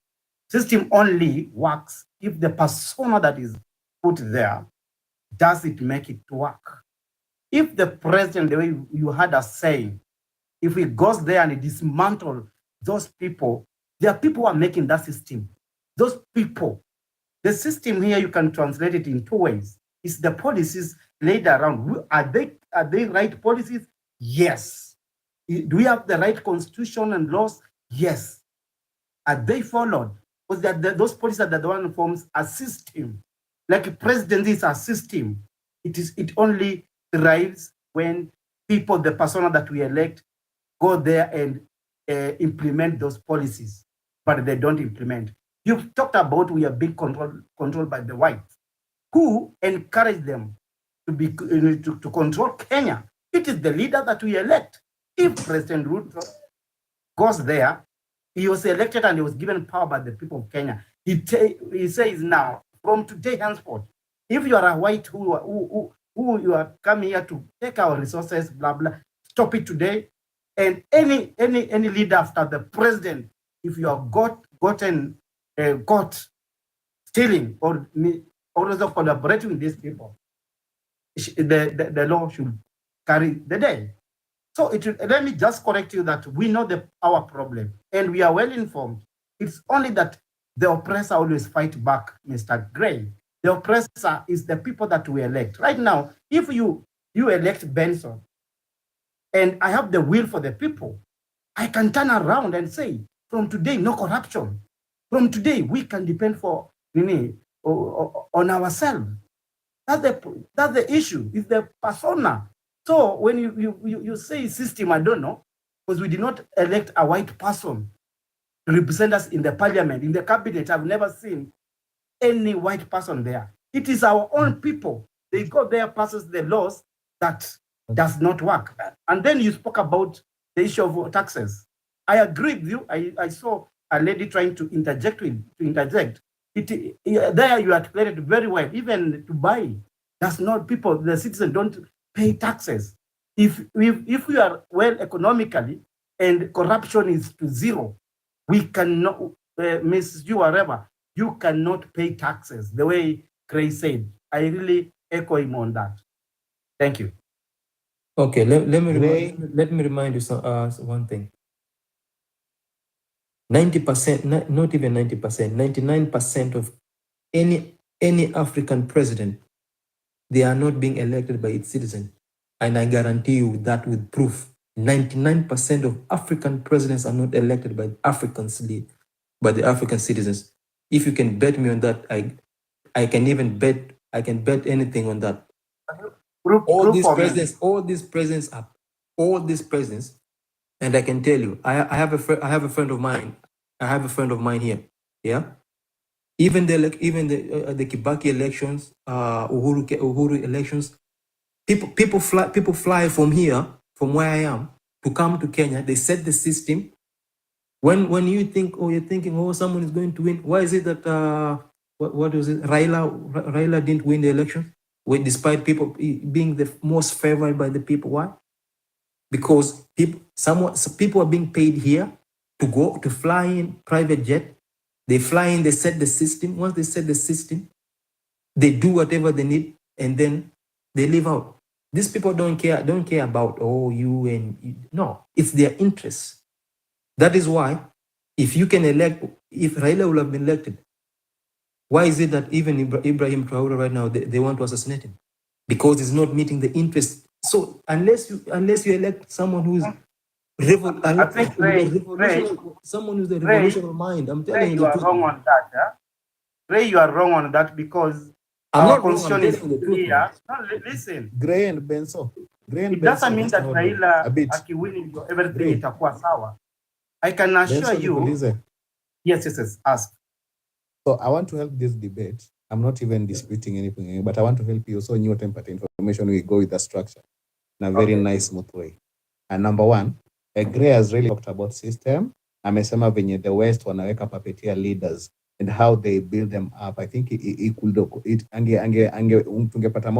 System only works if the persona that is put there does it make it work. If the president, the way you had us saying, if he goes there and he dismantle those people, there are people who are making that system. Those people, the system here, you can translate it in two ways. It's the policies laid around. Are they right policies? Yes. Do we have the right constitution and laws? Yes. Are they followed? Because those policies are the one who forms a system. Like a president is a system. It only thrives when people, the persona that we elect, go there and implement those policies, but they don't implement. You've talked about we are being controlled by the whites. Who encourage them to control Kenya? It is the leader that we elect. If President Ruto goes there, he was elected and he was given power by the people of Kenya. He says now, from today henceforth, if you are a white who you are coming here to take our resources, blah blah, stop it today. And any leader after the president, if you are caught stealing or also collaborating with these people, the law should carry the day. So let me just correct you that we know our problem and we are well informed. It's only that the oppressor always fight back, Mr. Gray. The oppressor is the people that we elect. Right now, if you elect Benson and I have the will for the people, I can turn around and say, from today, no corruption. From today, we can depend on ourselves. That's the issue, is the persona. So when you say system, I don't know, because we did not elect a white person to represent us in the parliament, in the cabinet. I've never seen any white person there. It is our own people. They go there, passes the laws that does not work. And then you spoke about the issue of taxes. I agree with you. I saw a lady trying to interject. There you articulated very well. Even to buy, that's not people, the citizens don't pay taxes. If we are well economically and corruption is to zero, we cannot, Mrs. You wherever, you cannot pay taxes the way Cray said. I really echo him on that. Thank you. Okay, let me remind you one thing. 90%, not even 90%, 99% of any African president they are not being elected by its citizens. And I guarantee you that with proof. 99% of African presidents are not elected by Africans, by the African citizens. If you can bet me on that, I can bet anything on that. All these presidents, and I can tell you, I have a friend of mine. I have a friend of mine here. Yeah. Even the Kibaki elections, Uhuru elections, people fly from here, from where I am, to come to Kenya. They set the system. When you think, you're thinking, someone is going to win. Why is it that what was it? Raila didn't win the election, despite people being the most favored by the people. Why? Because people are being paid here to fly in private jet. They fly in, they set the system. Once they set the system, they do whatever they need, and then they leave out. These people don't care about you and you. No, it's their interests. That is why, if Raila will have been elected, why is it that even Ibrahim Traore right now they want to assassinate him? Because it's not meeting the interest. So unless you elect someone who is someone who's a revolutionary mind, I'm telling you, you are wrong on that. Ray, you are wrong on that because our constitution is clear. No, listen. Gray and Benso. It doesn't mean that Raila akiwini everything itakuwa sawa. I can assure you. Yes. Ask. So I want to help this debate. I'm not even disputing anything, but I want to help you. So new template information, we go with the structure in a very nice, smooth way. And number one, Gray has really talked about system. Amesema venye the West wanaweka puppeteer leaders and how they build them up. I think tungepata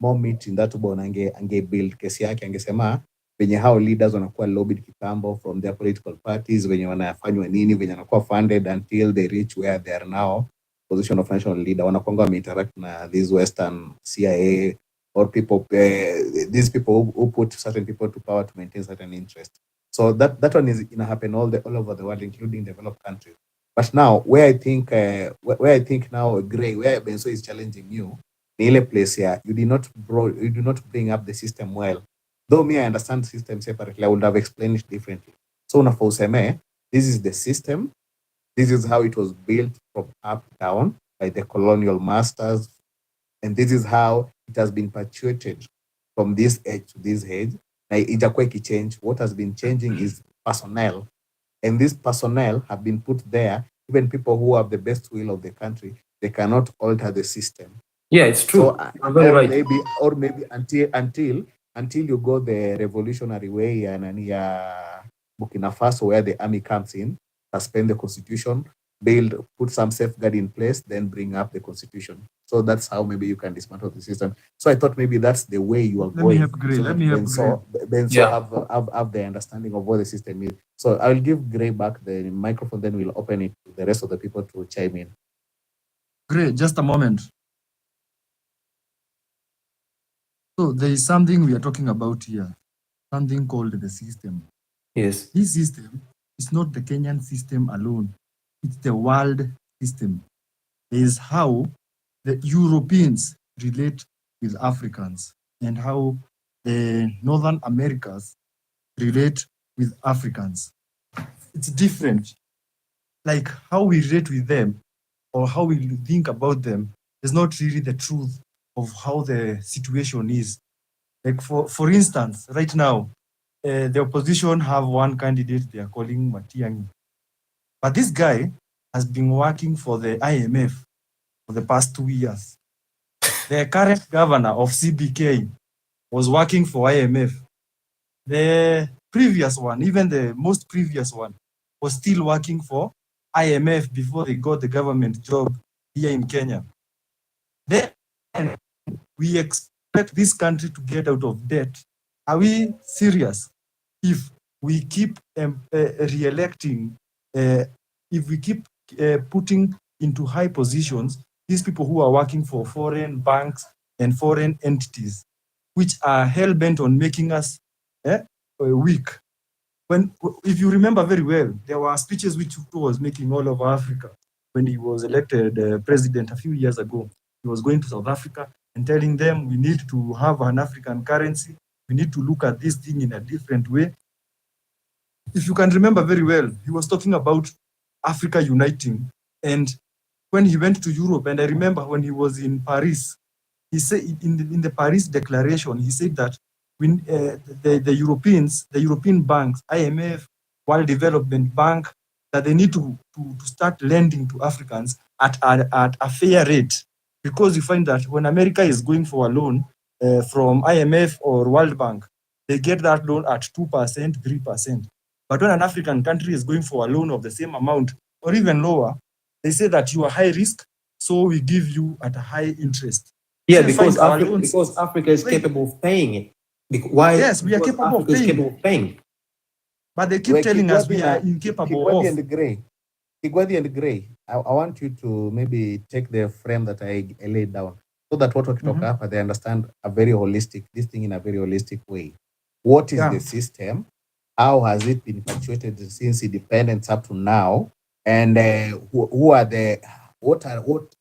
more meat in that bone, ange build kesi yake, angesema venye how leaders wanakuwa lobbied kitambo from their political parties, venye wanafanywa nini, venye wanakuwa funded until they reach where they are now, position of national leader, wanakuanga wameinteract na these Western CIA or people, these people who put certain people to power to maintain certain interests. So that one is happen all over the world, including developed countries. But now, where I think now, Gray, where Benso is challenging you, the place here, you do not bring up the system well. Though me, I understand the system separately, I would have explained it differently. So this is the system. This is how it was built from up down by the colonial masters. And this is how it has been perpetuated from this age to this age. What has been changing is personnel. And this personnel have been put there. Even people who have the best will of the country, they cannot alter the system. Yeah, it's true. So, maybe until you go the revolutionary way and Burkina Faso, where the army comes in, suspend the constitution, put some safeguard in place, then bring up the constitution. So that's how maybe you can dismantle the system. So I thought maybe that's the way you are going. Have the understanding of what the system is. So I'll give Gray back the microphone, then we'll open it to the rest of the people to chime in. Gray, just a moment. So there is something we are talking about here, something called the system. Yes. This system is not the Kenyan system alone. It's the world system. It is how the Europeans relate with Africans and how the Northern Americas relate with Africans. It's different. Like how we relate with them or how we think about them is not really the truth of how the situation is. Like for instance, right now, the opposition have one candidate they are calling Matiang'i. But this guy has been working for the IMF for the past 2 years. The current governor of CBK was working for IMF. The previous one, even the most previous one, was still working for IMF before they got the government job here in Kenya. Then we expect this country to get out of debt. Are we serious if we keep re-electing, if we keep putting into high positions these people who are working for foreign banks and foreign entities, which are hell-bent on making us weak? If you remember very well, there were speeches which Ruto was making all over Africa when he was elected president a few years ago. He was going to South Africa and telling them we need to have an African currency. We need to look at this thing in a different way. If you can remember very well, he was talking about Africa uniting. And when he went to Europe, and I remember when he was in Paris, he said in the Paris Declaration, he said that when the European banks, IMF, World Development Bank, that they need to start lending to Africans at a fair rate. Because you find that when America is going for a loan from IMF or World Bank, they get that loan at 2%, 3%. But when an African country is going for a loan of the same amount or even lower, they say that you are high risk, so we give you at a high interest. Yeah, So because Africa is capable of paying it. Why? Yes, we are capable of paying. But they keep telling us we are incapable of. Kigwadi and Gray, I want you to maybe take the frame that I laid down so that what we talk about, they understand this thing in a very holistic way. What is the system? How has it been fluctuated since independence up to now? And what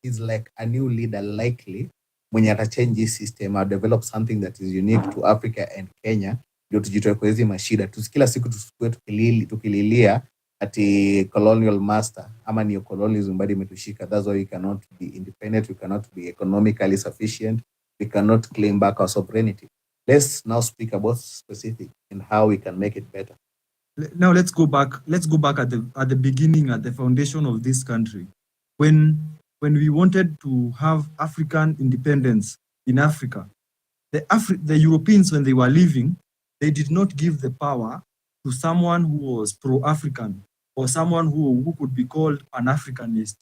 is like a new leader likely when you change this system or develop something that is unique to Africa and Kenya, ndio tujitoe kwa hizi mashida. Kila siku tusikue tukililia ati colonial master ama neo-colonialism bado imetushika. That's why we cannot be independent, we cannot be economically sufficient, we cannot claim back our sovereignty. Let's now speak about specific and how we can make it better. Now let's go back at the beginning, at the foundation of this country. When we wanted to have African independence in Africa, the Europeans, when they were leaving, they did not give the power to someone who was pro-African or someone who could be called an Africanist.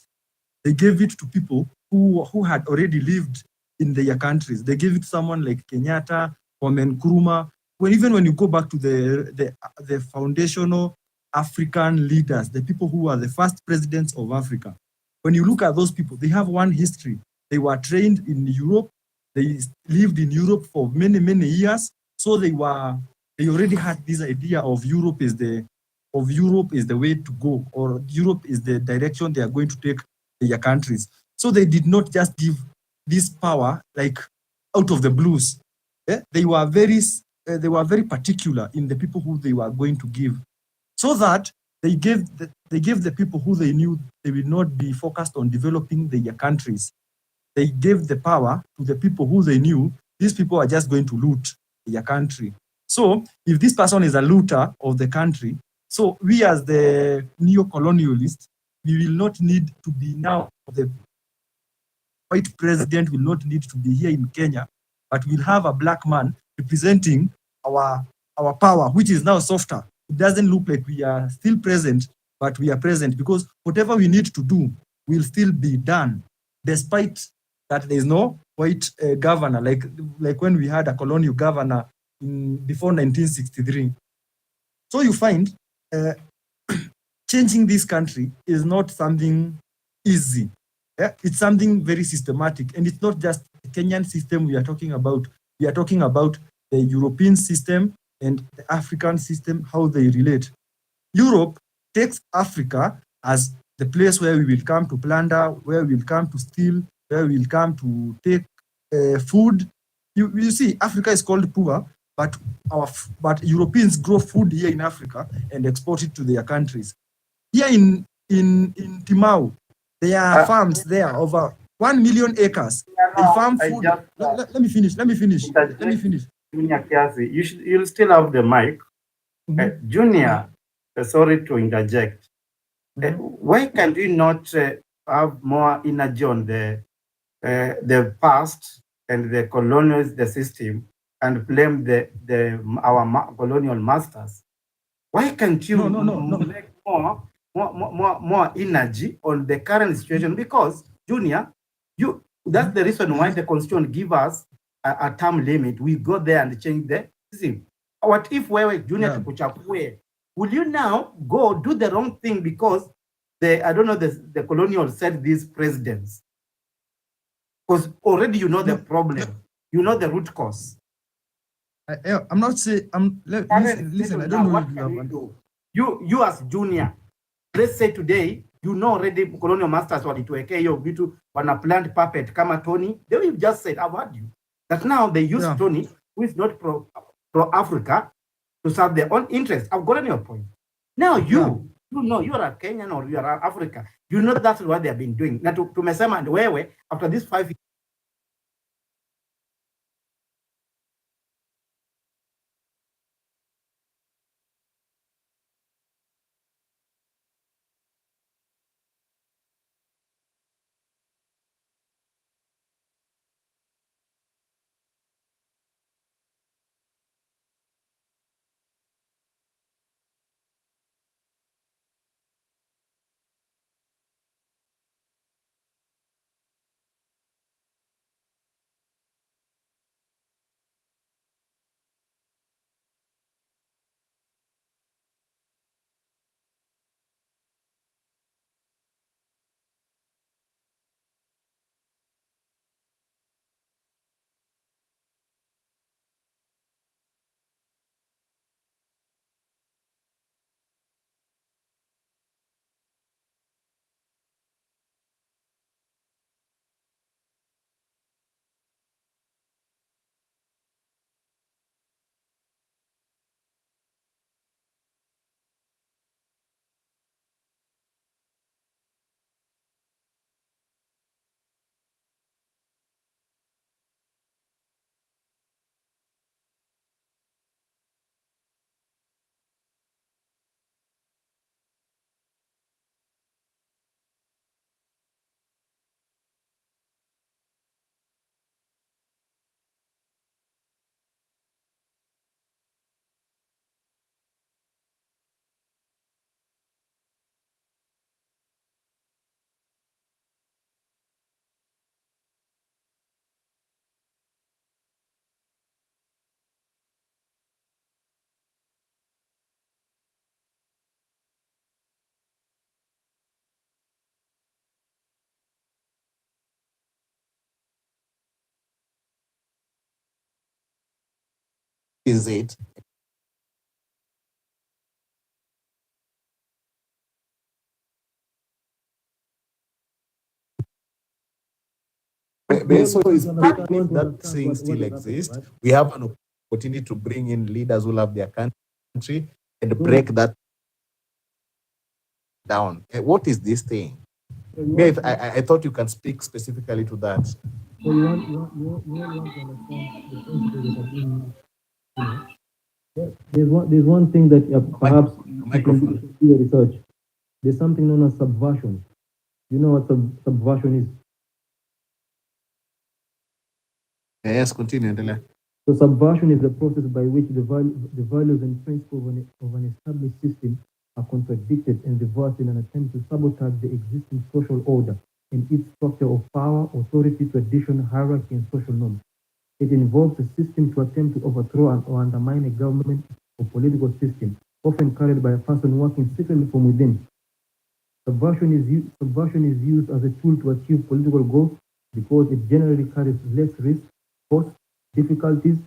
They gave it to people who had already lived in their countries. They gave it to someone like Kenyatta, Kwame Nkrumah. Even when you go back to the foundational African leaders, the people who are the first presidents of Africa, when you look at those people, they have one history. They were trained in Europe. They lived in Europe for many, many years. So they already had this idea of Europe is the way to go, or Europe is the direction they are going to take their countries. So they did not just give this power like out of the blues. They were very particular in the people who they were going to give, so that they gave the people who they knew they will not be focused on developing their countries. They gave the power to the people who they knew these people are just going to loot their country. So if this person is a looter of the country, so we as the neo-colonialists, we will not need to be now, the white president will not need to be here in Kenya, but we'll have a black man representing our power, which is now softer. It doesn't look like we are still present, but we are present because whatever we need to do will still be done, despite that there is no white governor, like when we had a colonial governor before 1963. So you find changing this country is not something easy. It's something very systematic, and it's not just the Kenyan system we are talking about. We are talking about the European system and the African system, how they relate. Europe takes Africa as the place where we will come to plunder, where we will come to steal, where we will come to take food. You see, Africa is called poor, but Europeans grow food here in Africa and export it to their countries. Here in Timau, there are farms there over 1 million acres. They farm food. Let me finish. Junior Kiasi, you'll still have the mic. Junior, sorry to interject. Why can't we not have more energy on the past and the colonial system and blame our colonial masters? Why can't you make more energy on the current situation? Because Junior, that's the reason why the constitution give us a term limit. We go there and change the system. What if wewe Junior tukuchapue? Will you now go do the wrong thing because the colonial said these presidents? Because already you know the problem, you know the root cause. I'm not saying listen. I don't know what can you do. You as Junior, let's say today you know already colonial masters walituwekea hiyo vitu, wana plant puppet kama Tony. They will just said, I've heard you. That now they use Tony, who is not pro-Africa, to serve their own interests. I've gotten your point. Now you know you are a Kenyan or you are Africa. You know that's what they have been doing. Na tumesema wewe after this 5 years, is it? So it's if that thing still exists, we have an opportunity to bring in leaders who love their country and break that down. What is this thing? I thought you can speak specifically to that. So you want to understand the principles that are being, there's one thing that perhaps you can do your research. There's something known as subversion. You know what subversion is? Yes, continue, Andela. So subversion is the process by which the values and principles of an established system are contradicted and reversed in an attempt to sabotage the existing social order and its structure of power, authority, tradition, hierarchy, and social norms. It involves a system to attempt to overthrow or undermine a government or political system, often carried by a person working secretly from within. Subversion is used as a tool to achieve political goals because it generally carries less risk, cost, difficulties,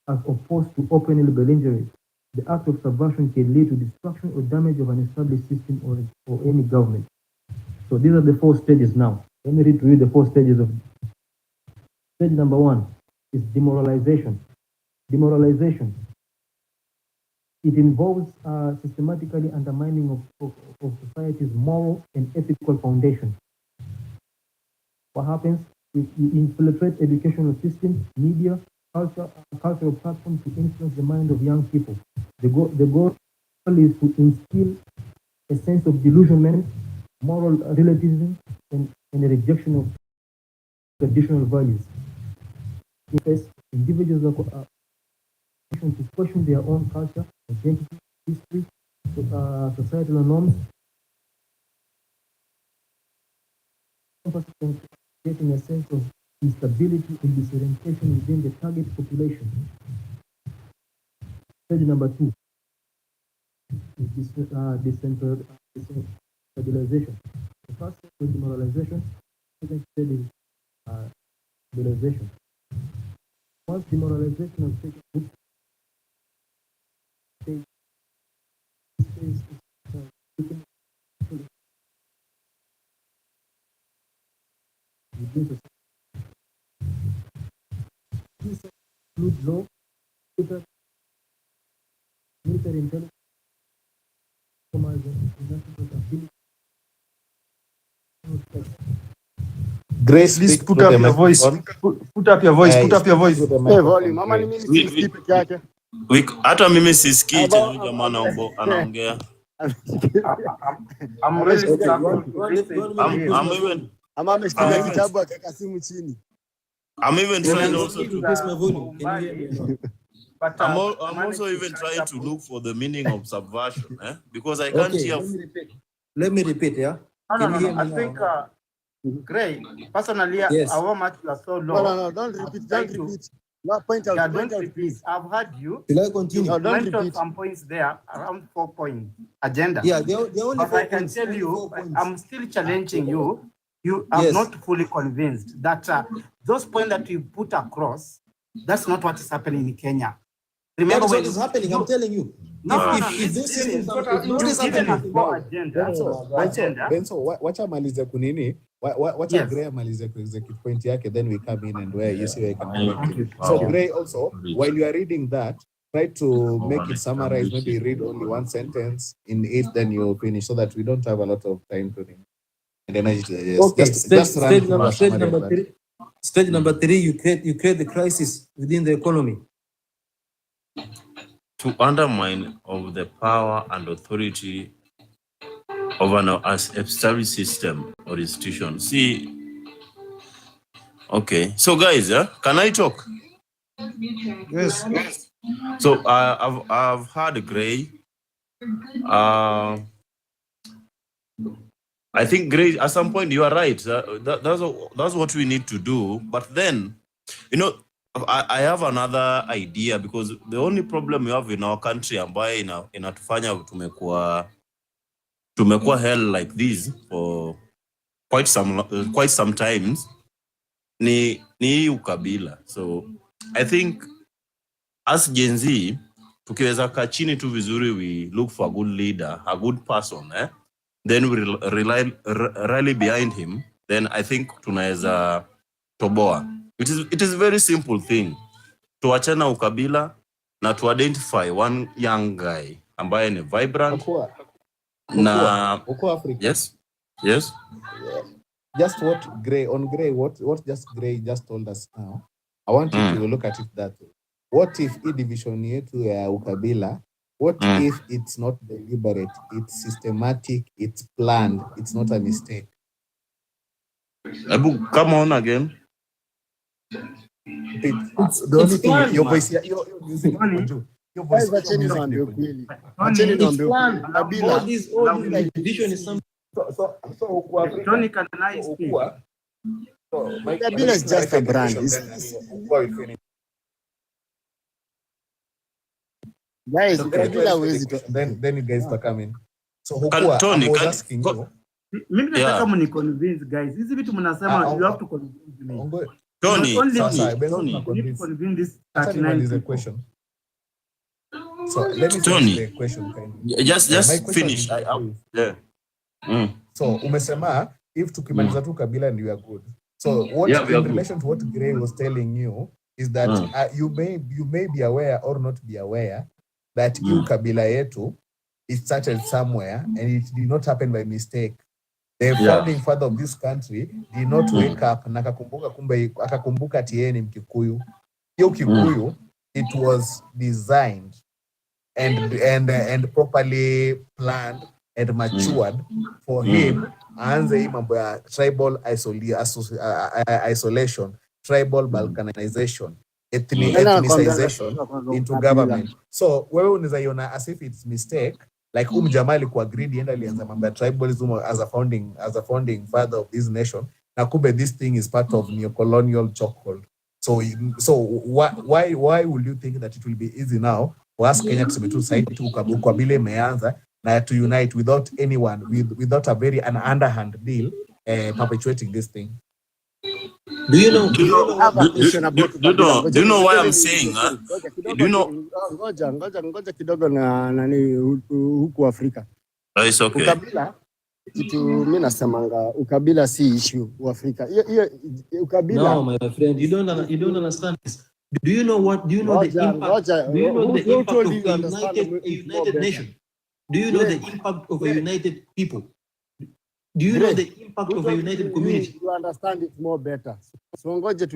as opposed to openly belligerent. The act of subversion can lead to destruction or damage of an established system or any government. So these are the 4 stages now. Let me read to you the 4 stages of. Stage number 1 is demoralization. Demoralization. It involves systematically undermining of society's moral and ethical foundation. What happens? You infiltrate educational systems, media, cultural platforms to influence the mind of young people. The goal is to instill a sense of delusionment, moral relativism, and a rejection of traditional values. In case individuals are to question their own culture, identity, history, societal norms, creating a sense of instability and disorientation within the target population. Stage number 2 is decentralization. The first step is demoralization. The second step is stabilization. Once demoralization has taken root, within society. These include law, military intelligence, commerce, and national ability. Grace, please put up your voice. Put up your voice. Put up your voice. Hey, volume. Mama ni mimi sisikii peke yake. Hata mimi sisikii chenye jamaa anaongea. I'm really Ama ameshika kitabu akaweka simu chini. I'm even trying also to But I'm also even trying to look for the meaning of subversion, because I can't hear. Let me repeat, yeah? No. I think, Gray, personally, Yes. how much you are so low. No, don't repeat. Don't repeat. No, point out. Yeah, Point don't out, repeat. please. I've heard you. Will I continue? No, don't mentioned repeat. some points there, around 4 point agenda. Yeah, they only But 4 I can points. tell Only you, 4 points. I'm still challenging you. You are Yes. not fully convinced that those points that you put across, that's not what is happening in Kenya. Remember That is when what is happening. I'm telling you. if this listen, system, you if what is given happening, us four agenda. Benso, wacha malize kunini? Wacha Yes. Gray malize execute point yake, then we come in and where you see where you can correct Okay. it. So Okay. Gray also, while you are reading that, try to make it summarize, maybe read only one sentence in it, then you finish, so that we don't have a lot of time to read. And then yes, okay, just run through a stage summary of number that. 3. Stage number 3, you create the crisis within the economy. To undermine of the power and authority of an established system or institution. See, okay. So guys, can I talk? Yes. So I've heard Gray. I think Gray, at some point you are right. That's what we need to do. But then, you know, I have another idea, because the only problem we have in our country ambayo inatufanya tumekuwa hell like this for quite some times ni ukabila. So I think as Gen Z, tukiweza kaa chini tu vizuri, we look for a good leader, a good person, then we rally behind him, then I think tunaweza toboa. It is a very simple thing. Tuachana ukabila na to identify one young guy ambaye ni vibrant na Africa. Yes. Just what Gray just Gray just told us now. I want you to look at it that way. What if hii division yetu ya ukabila, what if it's not deliberate, it's systematic, it's planned, it's not a mistake? Abu, come on again. It's the only thing your voice you're using your voice. Acheni niwaambie ukweli. Acheni niwaambie ukweli. Kabila. All this division is something. So Tony, can I speak? Kabila is just a brand. Guys, kabila huwezi then you guys are coming. So Tony, I was asking you. Mimi nataka mniconvince guys. Hizi vitu mnasema you have to convince me. Tony, Tony, you need to convince this 39 question. So let me Tony, the question kindly. Just finish. Yeah. So umesema if tukimaliza tu kabila and you are good. So what in relation to what Gray was telling you is that you may be aware or not be aware that kabila yetu is started somewhere and it did not happen by mistake. The founding father of this country did not wake up na akakumbuka tieni Mkikuyu. Hiyo Kikuyu, it was designed and properly planned and matured for him aanze hii mambo ya tribal isolation, tribal balkanization, ethnicization into government. So wewe unaweza iona as if it's mistake, like jamaa alikuwa greedy and alianza mambo ya tribalism as a founding father of this nation, na kumbe this thing is part of neo-colonial chokehold. So why will you think that it will be easy now for us Kenya kusema tu side tu ukabila imeanza na to unite without anyone, without a very an underhand deal perpetuating this thing? Do you know why I'm saying? Do you know? Ngoja kidogo na nani huku Afrika. It's okay. Ukabila kitu mimi nasemanga ukabila si issue wa Afrika. Hiyo ukabila. No, my friend, you don't understand this. Do you know the impact? Do you know the impact of a united nation? Do you know the impact of a united people? Do you know the impact of a united community? You understand it more better. So ngoje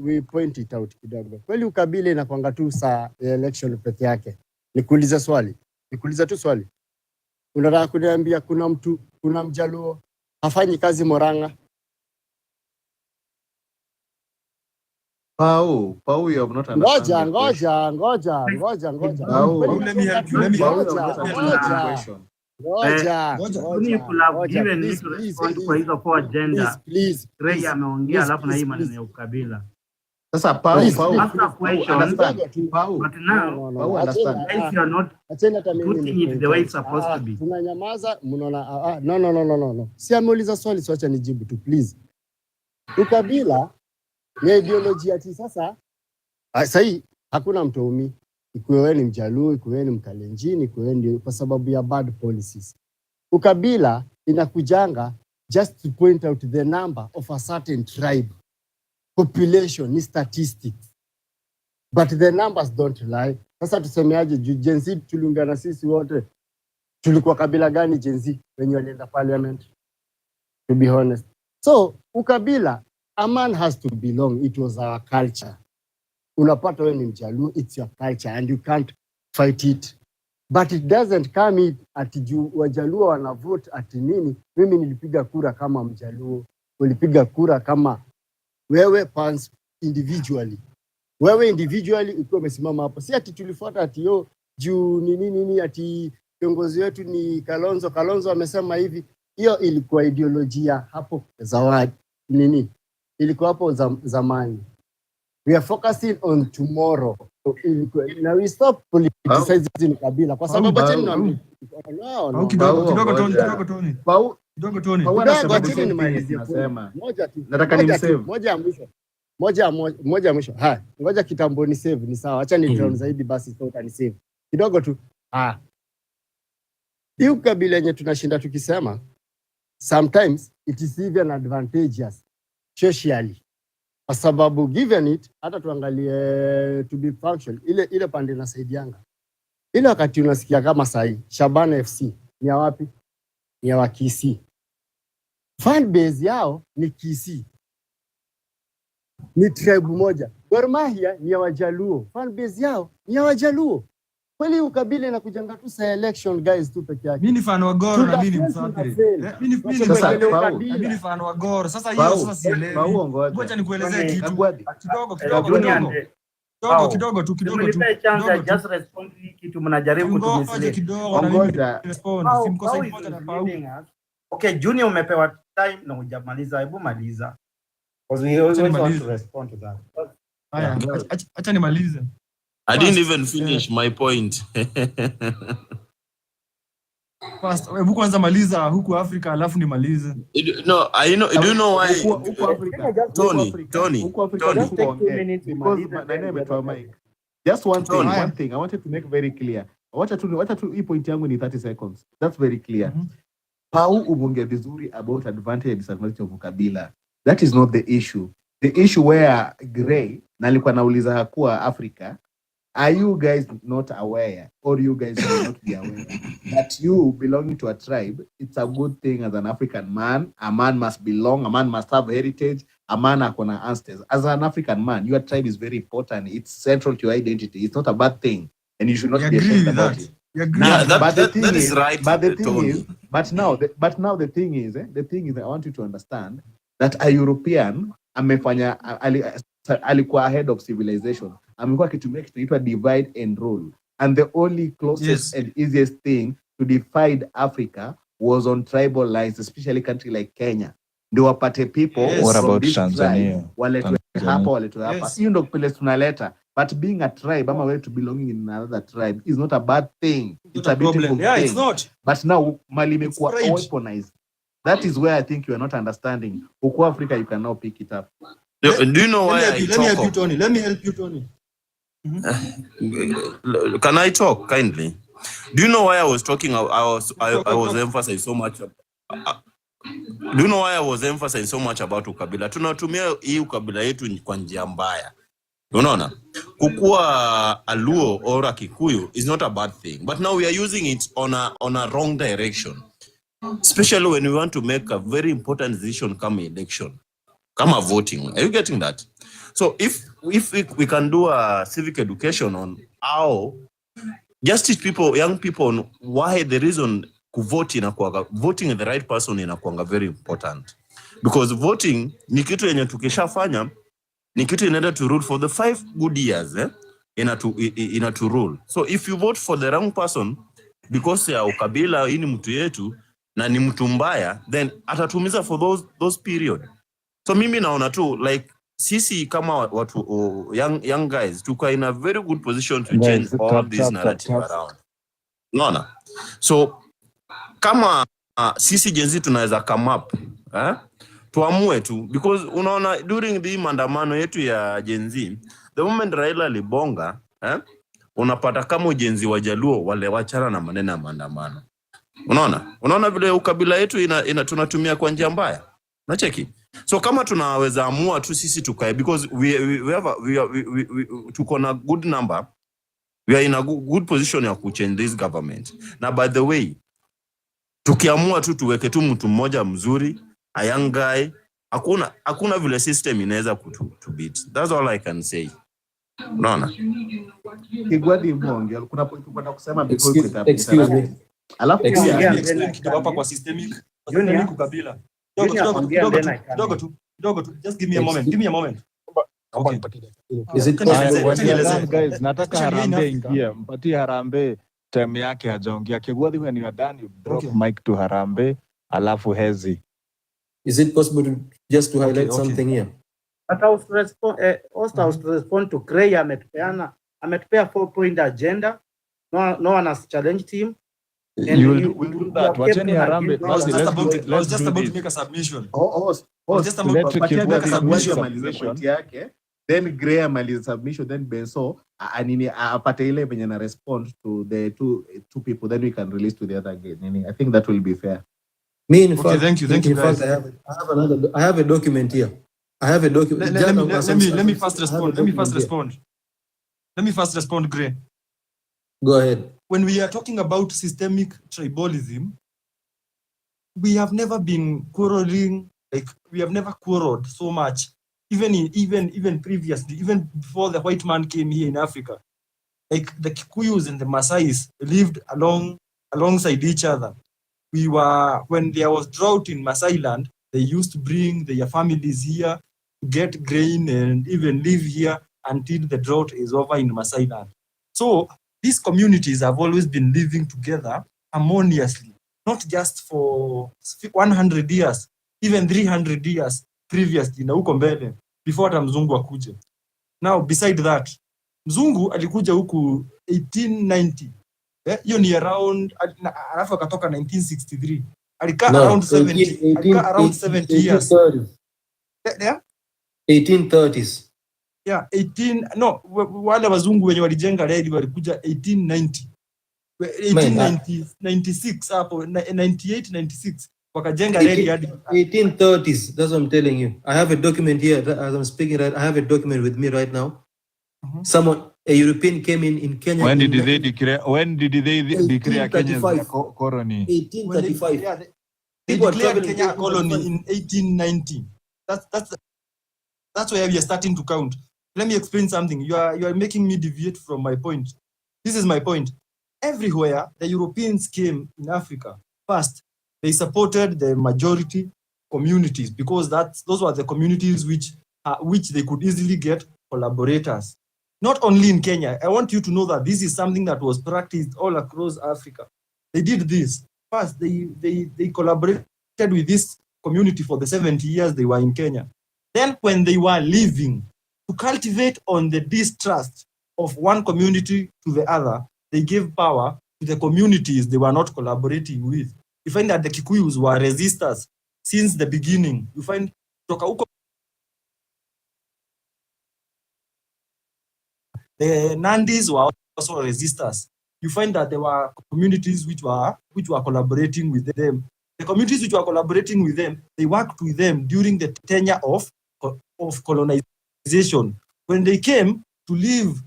we point it out kidogo. Kweli ukabila inakwanga tu saa election peke yake. Nikuuliza tu swali. Unataka kuniambia kuna Mjaluo hafanyi kazi Murang'a? Pau, you have not understood. Ngoja. Let me help you. Ray ameongea alafu na hii maneno ya ukabila. Sasa Pau, understand. But now, if you are not putting it the way it's supposed to be. Tunanyamaza, mnaona no. Si ameuliza swali, acha nijibu tu please. Ukabila ni ideolojia ati sasa. Sasa hakuna mtoumi. Ikuwe ni Mjaluo, ikuwe ni Mkalenjin, ikuwe ni kwa sababu ya bad policies. Ukabila inakujanga just to point out the number of a certain tribe. Population ni statistics. But the numbers don't lie. Sasa tusemeaje Gen Z tuliungana sisi wote. Tulikuwa kabila gani Gen Z when walienda parliament? To be honest. So, ukabila, a man has to belong. It was our culture. Unapata wewe ni Mjaluo, it's your culture and you can't fight it. But it doesn't come ati juu Wajaluo wana vote ati nini. Mimi nilipiga kura kama Mjaluo. Ulipiga kura kama wewe pans individually. Wewe individually ukiwa umesimama hapo. Si ati tulifuata ati juu nini ati kiongozi wetu ni Kalonzo amesema hivi. Hiyo ilikuwa ideolojia hapo zawadi nini. Ilikuwa hapo zamani. We are focusing on tomorrow. Now we stop politicizing kabila kwa sababu acha niambie. No. Kidogo Tony. Nataka nimsave. Moja mwisho. Ngoja kitambo ni save ni sawa. Acha ni drown zaidi basi sio ni save. Kidogo tu. Hiyo kabila yenye tunashinda tukisema sometimes it is even advantageous socially. Kwa sababu given it hata tuangalie to be functional ile pande inasaidianga. Ile wakati unasikia kama sahi Shabana FC ni ya wapi? Ni ya Kisii. Fan base yao ni Kisii. Ni tribe moja. Gor Mahia ni ya Wajaluo. Fan base yao ni ya Wajaluo. Kweli ukabila inakujanga tu sa election guys tu peke yake. Mimi ni fan wa Gor na mimi ni Msafiri. Mimi ni fan wa Gor. Sasa hiyo sasa sielewi. Ngoja nikuelezee kitu. Kidogo tu. Nipe chance just respond kitu mnajaribu kutumislead. Ngoja respond. Simkosa important na Pau. Okay, Junior umepewa time na hujamaliza. Hebu maliza. Because we always want to respond to that. Haya, acha nimalize. I didn't even finish my point. First, hebu kwanza maliza huku Afrika alafu nimalize. No, do you know why? Tony. Just one thing I wanted to make very clear. Wacha tu hii point yangu ni 30 seconds. That's very clear. Pau umonge vizuri about advantage and disadvantage of ukabila. That is not the issue. The issue where Gray na alikuwa nauliza kuwa Africa, are you guys not aware or you guys will not be aware that you belonging to a tribe, it's a good thing as an African man. A man must belong, a man must have heritage, a man akona ancestors. As an African man, your tribe is very important. It's central to your identity. It's not a bad thing. And you should not be ashamed about it. That is right. But the thing is, the thing is, I want you to understand that a European amefanya alikuwa ahead of civilization. Amekuwa kitumia kitu inaitwa divide and rule. And the only closest and easiest thing to divide Africa was on tribal lines, especially country like Kenya. Ndio wapate people. What about Tanzania? Waletwe hapa. Hiyo ndio place tunaleta. But being a tribe, ama way to belonging in another tribe is not a bad thing. It's a beautiful thing. Yeah, it's not. But now Mali imekuwa weaponized. That is where I think you are not understanding. Huko Africa, you can now pick it up. Do you know why Let me help you, Tony. Can I talk kindly? Do you know why I was talking? I was emphasizing so much. Do you know why I was emphasizing so much about ukabila? Tunatumia hii ukabila yetu kwa njia mbaya. Unaona? Kukua a Luo or a Kikuyu is not a bad thing, but now we are using it on a wrong direction. Especially when we want to make a very important decision come election, come a voting. Are you getting that? So if we can do a civic education on how, just teach people, young people, on why the reason voting the right person inakuanga very important, because voting ni kitu yenye tukishafanya ni kitu inaenda to rule for the 5 good years ina to rule. So if you vote for the wrong person because ya ukabila hii ni mtu yetu na ni mtu mbaya, then atatumiza for those period. So mimi naona tu like sisi kama watu young guys tuko in a very good position to change all this narrative around. Unaona? So kama sisi Gen Z tunaweza come up, tuamue tu, because unaona during the maandamano yetu ya Gen Z, the moment Raila libonga, unapata kama Gen Z wajaluo wale wachana na maneno ya maandamano. Unaona vile ukabila yetu tunatumia kwa njia mbaya. Nacheki. So kama tunaweza amua tu sisi tukae, because we tuko na good number, we are in a good position ya kuchange this government. Na by the way, tukiamua tu tuweke tu mtu mmoja mzuri, a young guy, hakuna vile system inaweza to beat. That's all I can say. Unaona? Kigwadi Mwonge, kuna point kwenda kusema excuse me. Alafu hapa kwa systemic ukabila. Dogo tu. Just give me a moment. Give me a moment. Okay. Is it guys, nataka Harambee ingia. Mpatie Harambee time yake hajaongea. Kigwadi when you are done, you drop mic to Harambee, alafu Hezi. Is it possible just to highlight something here? But I was to respond to Gray. Ametupea 4-point agenda. No one has challenged him. We'll do that. Wacheni Harambee. I was just about to make a submission. Then Gray amaliza submission, then Benso apate ile penye na respond to the two people, then we can release to the other again. I think that will be fair. Me, in fact, thank you guys. I have a document here. I have a document. Let me first respond, Gray. Go ahead. When we are talking about systemic tribalism, we have never been quarreling, like we have never quarreled so much, even previously, even before the white man came here in Africa. Like the Kikuyus and the Maasais lived alongside each other. When there was drought in Maasai land, they used to bring their families here to get grain and even live here until the drought is over in Maasai land. So these communities have always been living together harmoniously, not just for 100 years, even 300 years previously, na huko mbele, before hata mzungu akuje. Now, beside that, mzungu alikuja huku 1890. Hiyo ni around, alafu akatoka 1963. Alikaa around 70 years. 1830s. Yeah, wale wazungu wenye walijenga reli walikuja 1890. 1896 hapo 98 96 wakajenga reli hadi 1830s. That's what I'm telling you. I have a document here as I'm speaking right. I have a document with me right now. A European came in Kenya. When did they declare Kenya as a colony? 1835. Yeah, they declared Kenya a colony in 1890. That's where we are starting to count. Let me explain something. You are making me deviate from my point. This is my point. Everywhere the Europeans came in Africa, first they supported the majority communities, because those were the communities which they could easily get collaborators. Not only in Kenya. I want you to know that this is something that was practiced all across Africa. They did this. First, they collaborated with this community for the 70 years they were in Kenya. Then when they were leaving, to cultivate on the distrust of one community to the other, they gave power to the communities they were not collaborating with. You find that the Kikuyus were resistors since the beginning. You find the Nandis were also resistors. you find that there were communities which were collaborating with them. The communities which were collaborating with them, they worked with them during the tenure of colonization. When they came to leave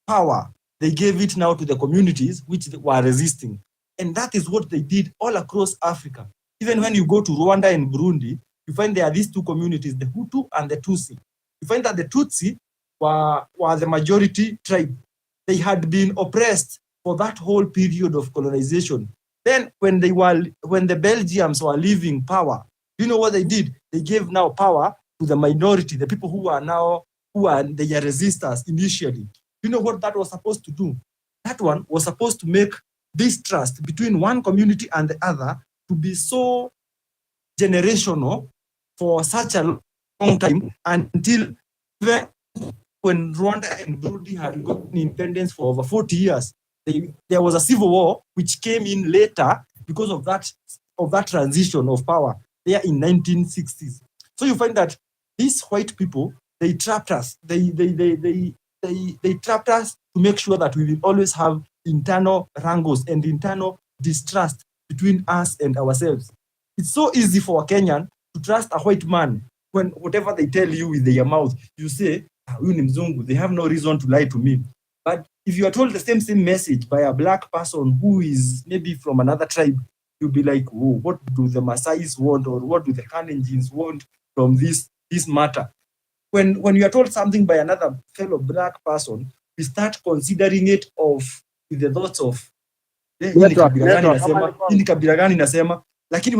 power, they gave it now to the communities which were resisting. And that is what they did all across Africa. Even when you go to Rwanda and Burundi, you find there are these two communities, the Hutu and the Tutsi. You find that the Tutsi were the majority tribe. They had been oppressed for that whole period of colonization. Then when the Belgians were leaving power, you know what they did? They gave now power to the minority, the people who are the resistors initially. You know what that was supposed to do? That one was supposed to make this trust between one community and the other to be so generational for such a long time, until when Rwanda and Burundi had gotten independence for over 40 years, there was a civil war which came in later because of that transition of power there in 1960s. So you find that these white people, they trapped us. They trapped us to make sure that we will always have internal wrangles and internal distrust between us and ourselves. It's so easy for a Kenyan to trust a white man when whatever they tell you with their mouth, you say, huyu ni mzungu, they have no reason to lie to me. But if you are told the same message by a black person who is maybe from another tribe, you'll be like, oh, what do the Maasais want, or what do the Kalenjins want from this matter? When you are told something by another fellow black person, we start considering it with the thoughts of kabila gani nasema. Lakini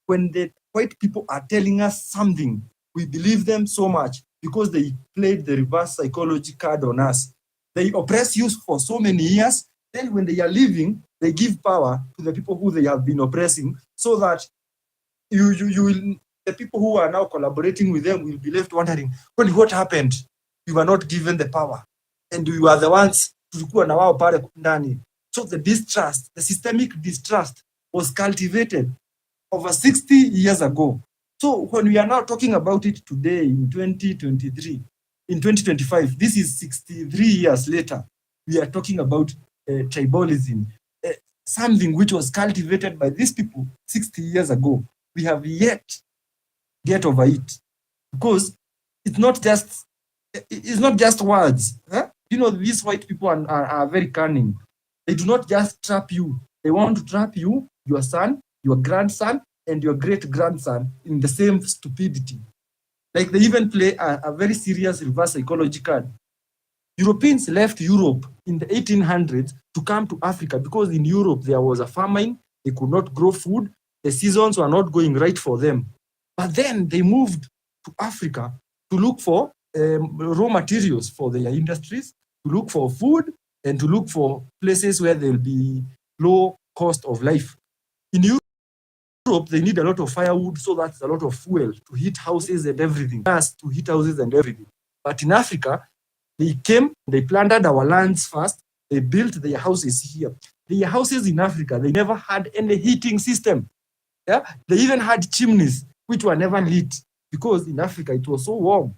when the white people are telling us something, we believe them so much because they played the reverse psychology card on us. They oppress you for so many years. Then when they are leaving, they give power to the people who they have been oppressing, so that the people who are now collaborating with them will be left wondering, well, what happened? You were not given the power, and you are the ones tulikuwa na wao pale ndani. So the distrust, the systemic distrust, was cultivated over 60 years ago. So when we are now talking about it today in 2023, in 2025, this is 63 years later, we are talking about tribalism, something which was cultivated by these people 60 years ago. We have yet get over it, because it's not just words. Huh? You know, these white people are very cunning. They do not just trap you. They want to trap you, your son, your grandson, and your great-grandson in the same stupidity. Like they even play a very serious reverse psychology card. Europeans left Europe in the 1800s to come to Africa because in Europe there was a famine, they could not grow food, the seasons were not going right for them. But then they moved to Africa to look for raw materials for their industries, to look for food, and to look for places where there'll be low cost of life. In Europe, they need a lot of firewood, so that's a lot of fuel to heat houses and everything. Gas to heat houses and everything. But in Africa, they came, they planted our lands first, they built their houses here. Their houses in Africa, they never had any heating system. Yeah? They even had chimneys, which were never lit, because in Africa it was so warm.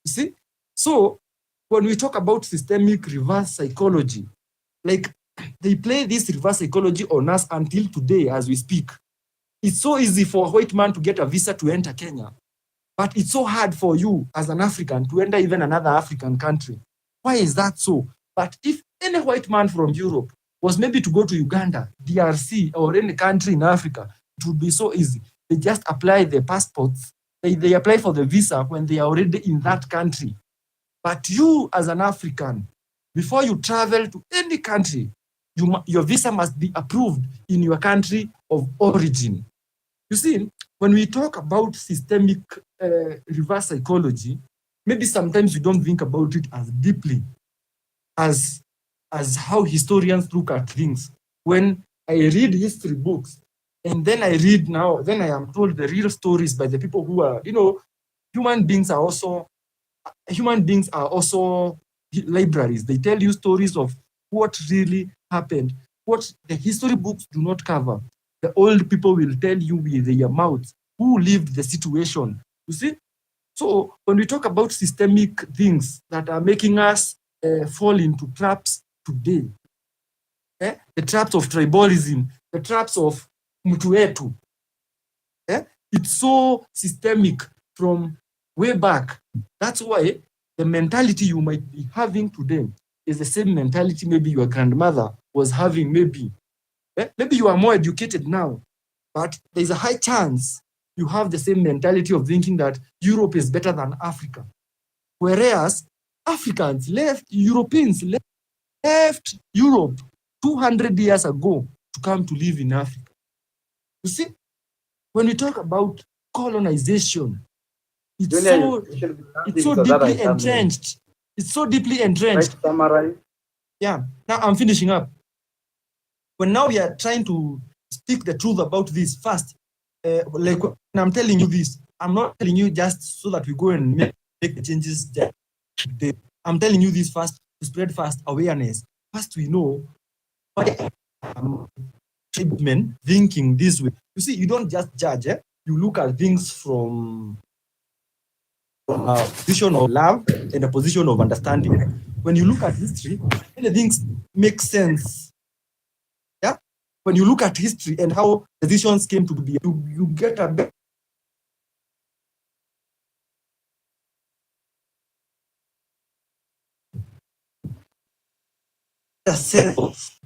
You see? So when we talk about systemic reverse psychology, like they play this reverse psychology on us until today as we speak. It's so easy for a white man to get a visa to enter Kenya, but it's so hard for you as an African to enter even another African country. Why is that so? But if any white man from Europe was maybe to go to Uganda, DRC, or any country in Africa, it would be so easy. They just apply their passports. They apply for the visa when they are already in that country. But you as an African, before you travel to any country, your visa must be approved in your country of origin. You see, when we talk about systemic reverse psychology, maybe sometimes we don't think about it as deeply as how historians look at things. When I read history books, and then I am told the real stories by the people who are, human beings are also libraries. They tell you stories of what really happened, what the history books do not cover. The old people will tell you with their mouths who lived the situation. You see? So when we talk about systemic things that are making us fall into traps today, the traps of tribalism, the traps of mtu wetu. It's so systemic from way back. That's why the mentality you might be having today is the same mentality maybe your grandmother was having, maybe. Maybe you are more educated now, but there's a high chance you have the same mentality of thinking that Europe is better than Africa. Whereas Europeans left Europe 200 years ago to come to live in Africa. You see, when we talk about colonization, it's so deeply entrenched. It's so deeply entrenched. Yeah, now I'm finishing up. When now we are trying to speak the truth about this first, like when I'm telling you this, I'm not telling you just so that we go and make the changes. I'm telling you this first to spread fast awareness. First, we know why treatment thinking this way. You see, you don't just judge. You look at things from a position of love and a position of understanding. When you look at history, many things make sense. Yeah. When you look at history and how decisions came to be, you get a better sense.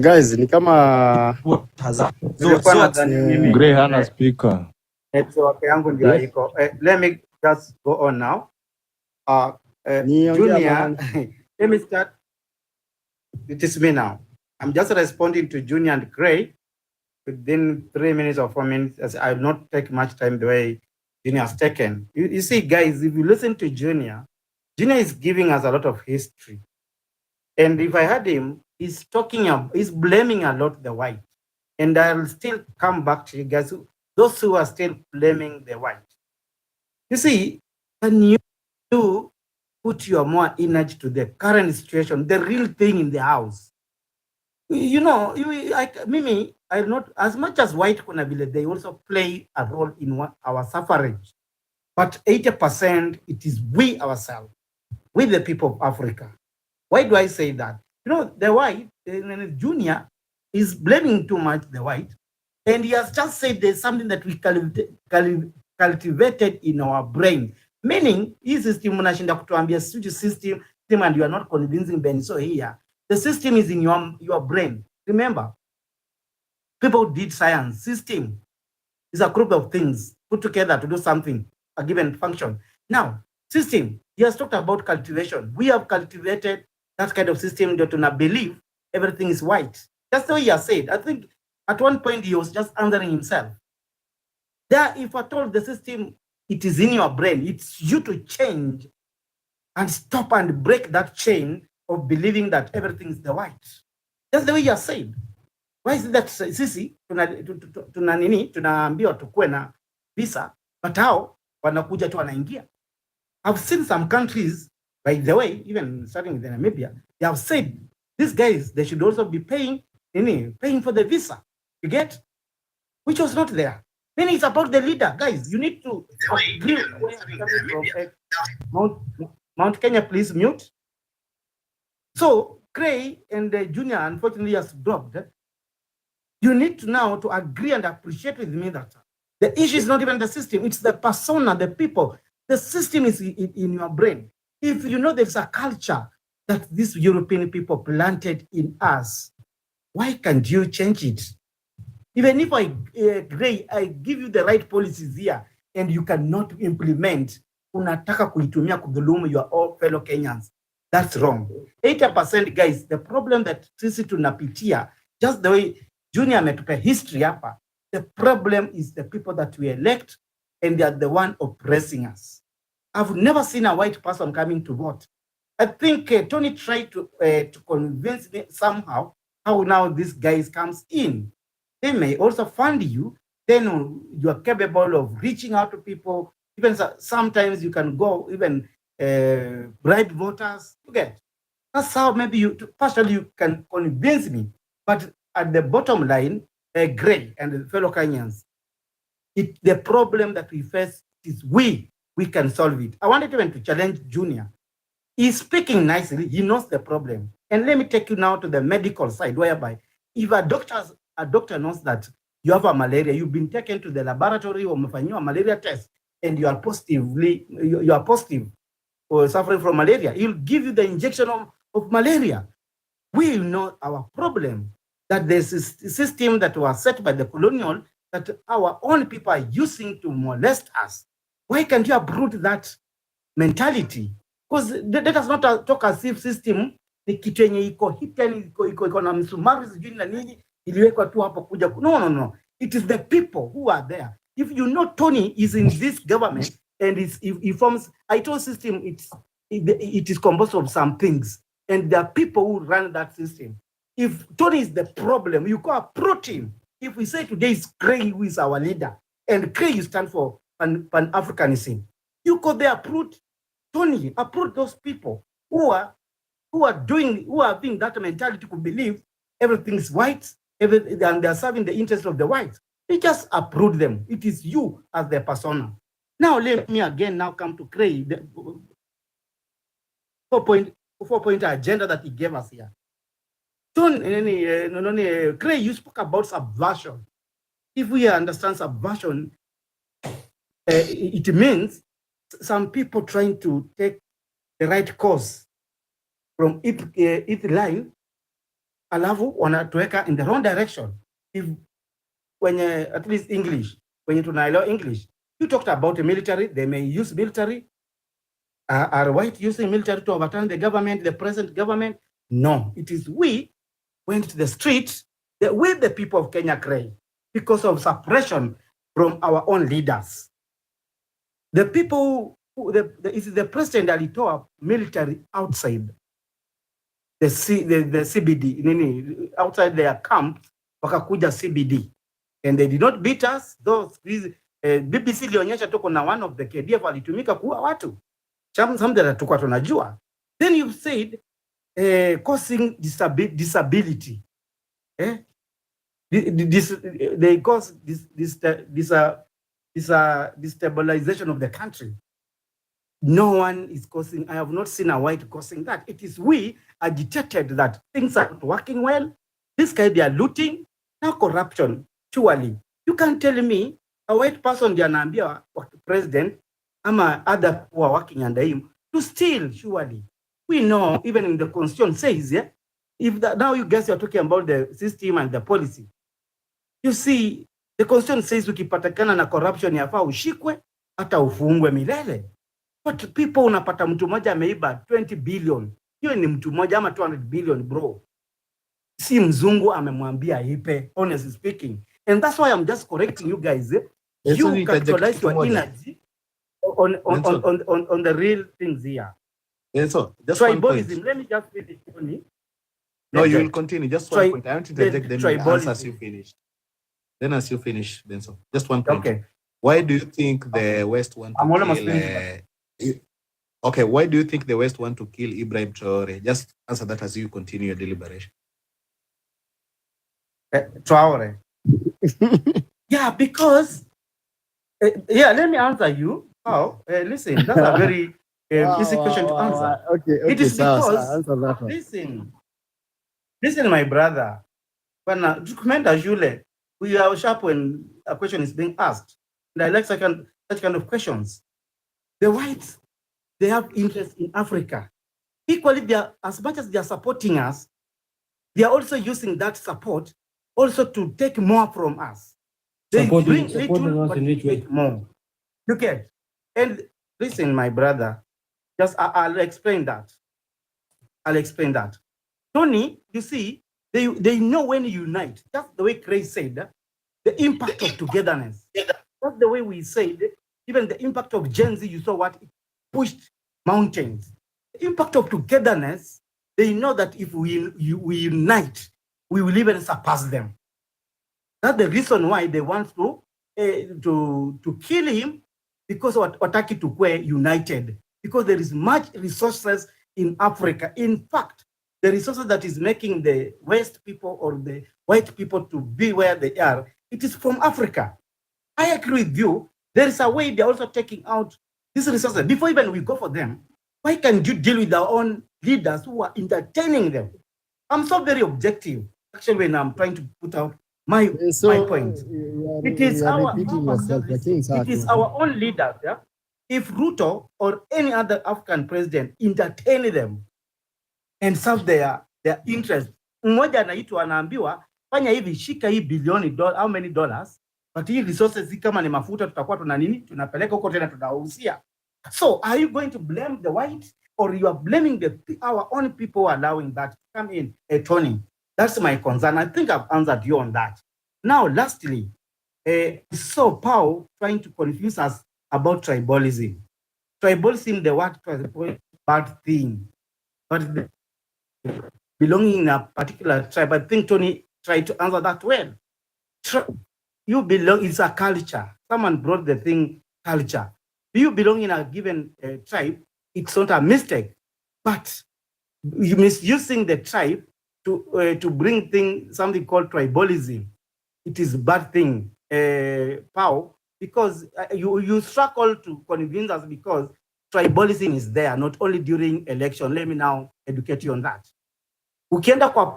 Guys, ni kama Gray hana speaker. Network yangu ndio haiko. Let me just go on now. Junior, let me start. It is me now. I'm just responding to Junior and Gray within 3 minutes or 4 minutes, as I will not take much time the way Junior has taken. You see, guys, if you listen to Junior, Junior is giving us a lot of history. And if I heard him, he's blaming a lot the white. And I'll still come back to you guys, those who are still blaming the white. You see, can you put your more energy to the current situation, the real thing in the house? You know, Mimi, I'm not, as much as white Kunabile, they also play a role in our suffrage. But 80%, it is we ourselves, we the people of Africa. Why do I say that? You know, the white, Junior, is blaming too much the white. And he has just said there's something that we cultivated in our brain. Meaning, hii system unashinda kutuambia system, and you are not convincing Ben. So here, the system is in your brain. Remember, people did science. System is a group of things put together to do something, a given function. Now, system, he has talked about cultivation. We have cultivated that kind of system that to believe everything is white. That's the way he has said. I think at one point he was just answering himself. There, if at all the system, it is in your brain, it's you to change and stop and break that chain of believing that everything is the white. That's the way you are saying. Why is it that sisi tunaambiwa tukue na visa, but hao wanakuja tu wanaingia? I've seen some countries, by the way, even starting with Namibia, they have said these guys, they should also be paying for the visa. You get? Which was not there. Then it's about the leader. Guys, you need to Mount Kenya, please mute. So Gray and Junior, unfortunately, has dropped. You need to now to agree and appreciate with me that the issue is not even the system, it's the persona, the people. The system is in your brain. If you know there's a culture that these European people planted in us, why can't you change it? Even if I give you the right policies here and you cannot implement, unataka kuitumia kudhulumu your all fellow Kenyans. That's wrong. 80%, guys, the problem that sisi tunapitia, just the way Junior ametupa history hapa, the problem is the people that we elect and they are the one oppressing us. I've never seen a white person coming to vote. I think Tony tried to convince me somehow how now this guy comes in. They may also fund you, then you are capable of reaching out to people. Even sometimes you can go even bribe voters. You get. That's how maybe partially you can convince me. But at the bottom line, Gray and the fellow Kenyans, the problem that we face is we can solve it. I wanted even to challenge Junior. He's speaking nicely, he knows the problem. And let me take you now to the medical side, whereby if a doctor knows that you have a malaria, you've been taken to the laboratory or a malaria test, and you are positive or suffering from malaria, he'll give you the injection of malaria. We know our problem, that there's a system that was set by the colonial that our own people are using to molest us. Why can't you uproot that mentality? Because let us not talk as if system ni kitu yenye iko hidden, iko na msumari sijui na nini iliwekwa tu hapo kuja. No. It is the people who are there. If you know Tony is in this government and he forms, I told system it is composed of some things, and there are people who run that system. If Tony is the problem, you go approach him. If we say today is Cray who is our leader, and Cray you stand for Pan-Africanism, you go there approach Tony, approach those people who are having that mentality to believe everything is white, and they are serving the interest of the whites. They just approve them. It is you as the persona. Now let me again now come to Cray, the 4-point agenda that he gave us here. Cray, you spoke about subversion. If we understand subversion, it means some people trying to take the right course from each line, alafu wanatuweka in the wrong direction. If when at least English, when you tunaelewa English, you talked about the military, they may use military. Are white using military to overturn the government, the present government? No, it is we went to the streets with the people of Kenya Cray because of suppression from our own leaders. The people, the president alitoa military outside the CBD, outside their camp, wakakuja CBD, and they did not beat us. Those BBC ilionyesha tuko na one of the KDF alitumika kuua watu. Something that tukwa tunajua. Then you said causing disability. They cause destabilization of the country. No one is causing, I have not seen a white causing that. It is we agitated that things are not working well. This guy, they are looting, now corruption. Surely, you can't tell me a white person, they are president, ama other who are working under him, to steal, surely. We know, even in the constitution says, yeah, if that, now you guys are talking about the system and the policy. You see, the constitution says ukipatikana na corruption yafaa ushikwe, hata ufungwe milele. But people unapata mtu moja ameiba 20 billion. Hiyo ni mtu moja ama 200 billion, bro. Si mzungu amemwambia ipe, honestly speaking. And that's why I'm just correcting you guys. You capitalize your energy on the real things here. So, just tribalism. Let me just finish, Tony. No, you will continue. Just one point. I want to interject then answer as you finish. Then as you finish, Benson. Just one point. Okay. Why do you think the West want to kill... Okay, why do you think the West want to kill Ibrahim Traore? Just answer that as you continue your deliberation. Traore. Yeah, because... yeah, let me answer you. How? Listen, that's a very easy question to answer. Okay, it is because... answer that one. Listen, my brother. When Jule, we are sharp when a question is being asked. And I like such kind of questions. The whites, they have interest in Africa. Equally, they are, as much as they are supporting us, they are also using that support also to take more from us. They bring little, but take more. Look at, and listen, my brother, just I'll explain that. I'll explain that. Tony, you see, they know when you unite. Just the way Cray said, the impact of togetherness. That's the way we said, even the impact of Gen Z, you saw what it pushed mountains. The impact of togetherness, they know that if we unite, we will even surpass them. That's the reason why they want to kill him, because wataki to be united, because there is much resources in Africa. In fact, the resources that is making the West people or the white people to be where they are, it is from Africa. I agree with you. There is a way they're also taking out these resources. Before even we go for them, why can't you deal with our own leaders who are entertaining them? I'm so very objective, actually, when I'm trying to put out my point. It is our own leaders. Yeah? If Ruto or any other African president entertain them and serve their interest, mmoja anaitwa anaambiwa fanya hivi, shika hii bilioni how many dollars, but hii resources kama ni mafuta tutakuwa tuna nini, tunapeleka huko tena tunawauzia. So are you going to blame the white, or you are blaming our own people allowing that to come in atoning? That's my concern. I think I've answered you on that. Now, lastly, so Paul trying to confuse us about tribalism. Tribalism, the word bad thing, but belonging in a particular tribe. I think Tony tried to answer that well. You belong, it's a culture. Someone brought the thing culture. You belong in a given tribe, it's not a mistake, but you misusing the tribe to bring something called tribalism. It is a bad thing, Pao, because you struggle to convince us because tribalism is there, not only during election. Let me now educate you on that. Ukienda kwa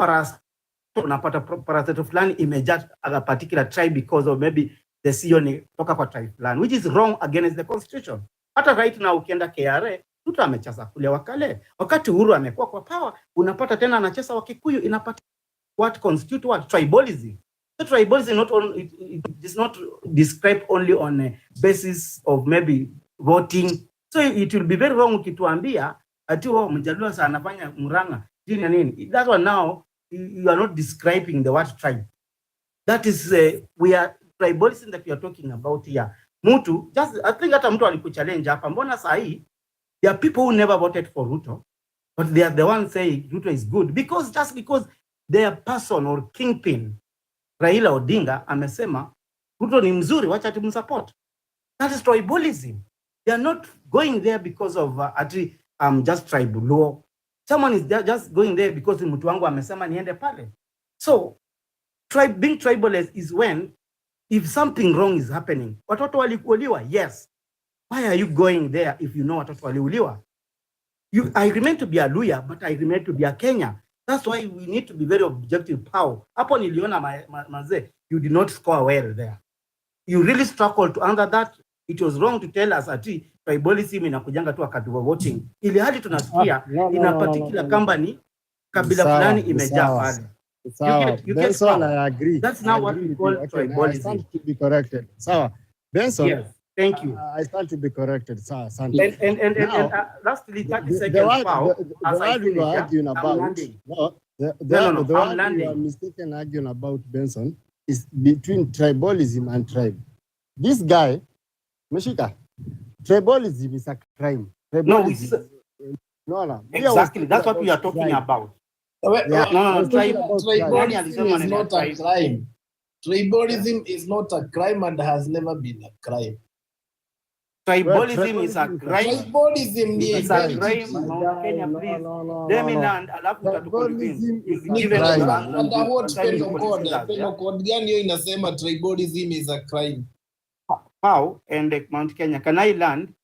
unapata parastato fulani imejudge a particular tribe because of maybe the CEO ni toka kwa tribe fulani, which is wrong against the constitution. Hata right now ukienda KRA, Ruto amecheza kule Wakale. Wakati Uhuru amekuwa kwa power, unapata tena anacheza Wakikuyu, inapata what constitute what tribalism. So tribalism it is not described only on a basis of maybe voting. So it will be very wrong ukituambia ati wao Mjaluo sana anafanya Murang'a jini nini. That one now you are not describing the word tribe. That is we are tribalism that we are talking about here. Mutu, just I think hata mtu alikuchallenge hapa, mbona saa hii there are people who never voted for Ruto, but they are the ones saying Ruto is good because just because their person or kingpin Raila Odinga amesema Ruto ni mzuri, wacha tumsupport. That is tribalism. They are not going there because of just tribal law. Someone is just going there because mtu wangu amesema niende pale. So being tribalist is when if something wrong is happening. Watoto walikuuliwa, yes. Why are you going there if you know watoto waliuliwa? I remain to be a Luya, but I remain to be a Kenya. That's why we need to be very objective. How? Hapo niliona maze, you did not score well there. You really struggled to answer that. It was wrong to tell us ati tribalism inakujanga tu wakati wa voting. Ili hadi tunasikia in a particular company kabila fulani imejaa pale. You get I agree. That's now what we call tribalism. I stand to be corrected. Sawa. Benson. Yes. Thank you. I stand to be corrected. Sawa. And lastly, 30 seconds. The word you are arguing about. The word you are mistaken arguing about, Benson, is between tribalism and tribe. This guy, Meshika, tribalism is a crime. No. Exactly. That's what we are talking about. Tribalism is not a crime. Tribalism is not a crime and has never been a crime. Tribalism is a crime. Tribalism is a crime. Mount Kenya, please. Let me land. Alafu tribalism is a crime. Under what penal code? Penal code gani hiyo inasema tribalism is a crime? How? And Mount Kenya. Can I land?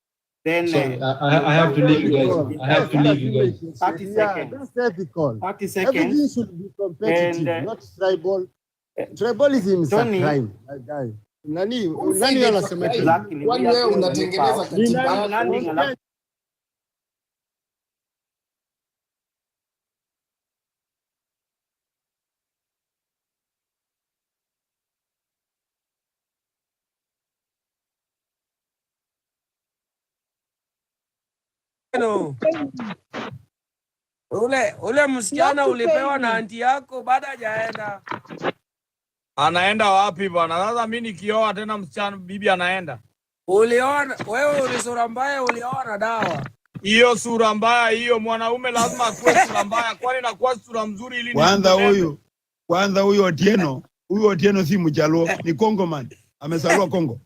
Then sorry, I have to leave you guys. I have to leave you guys. 30 seconds. That's ethical. 30 seconds. Everything should be competitive, not tribal. Tribalism is a crime. Nani anasema exactly? Kwani wewe unatengeneza katiba? Ule msichana ulipewa na anti yako baada hajaenda. Anaenda wapi bwana? Sasa mimi nikioa tena msichana bibi anaenda. Uliona wewe uli sura mbaya, uliona dawa. Hiyo sura mbaya hiyo, mwanaume lazima akuwe sura mbaya, kwani nakuwa sura mzuri ili Kwanza huyu Otieno si Mjaluo, ni Kongo man. Amezaliwa Kongo.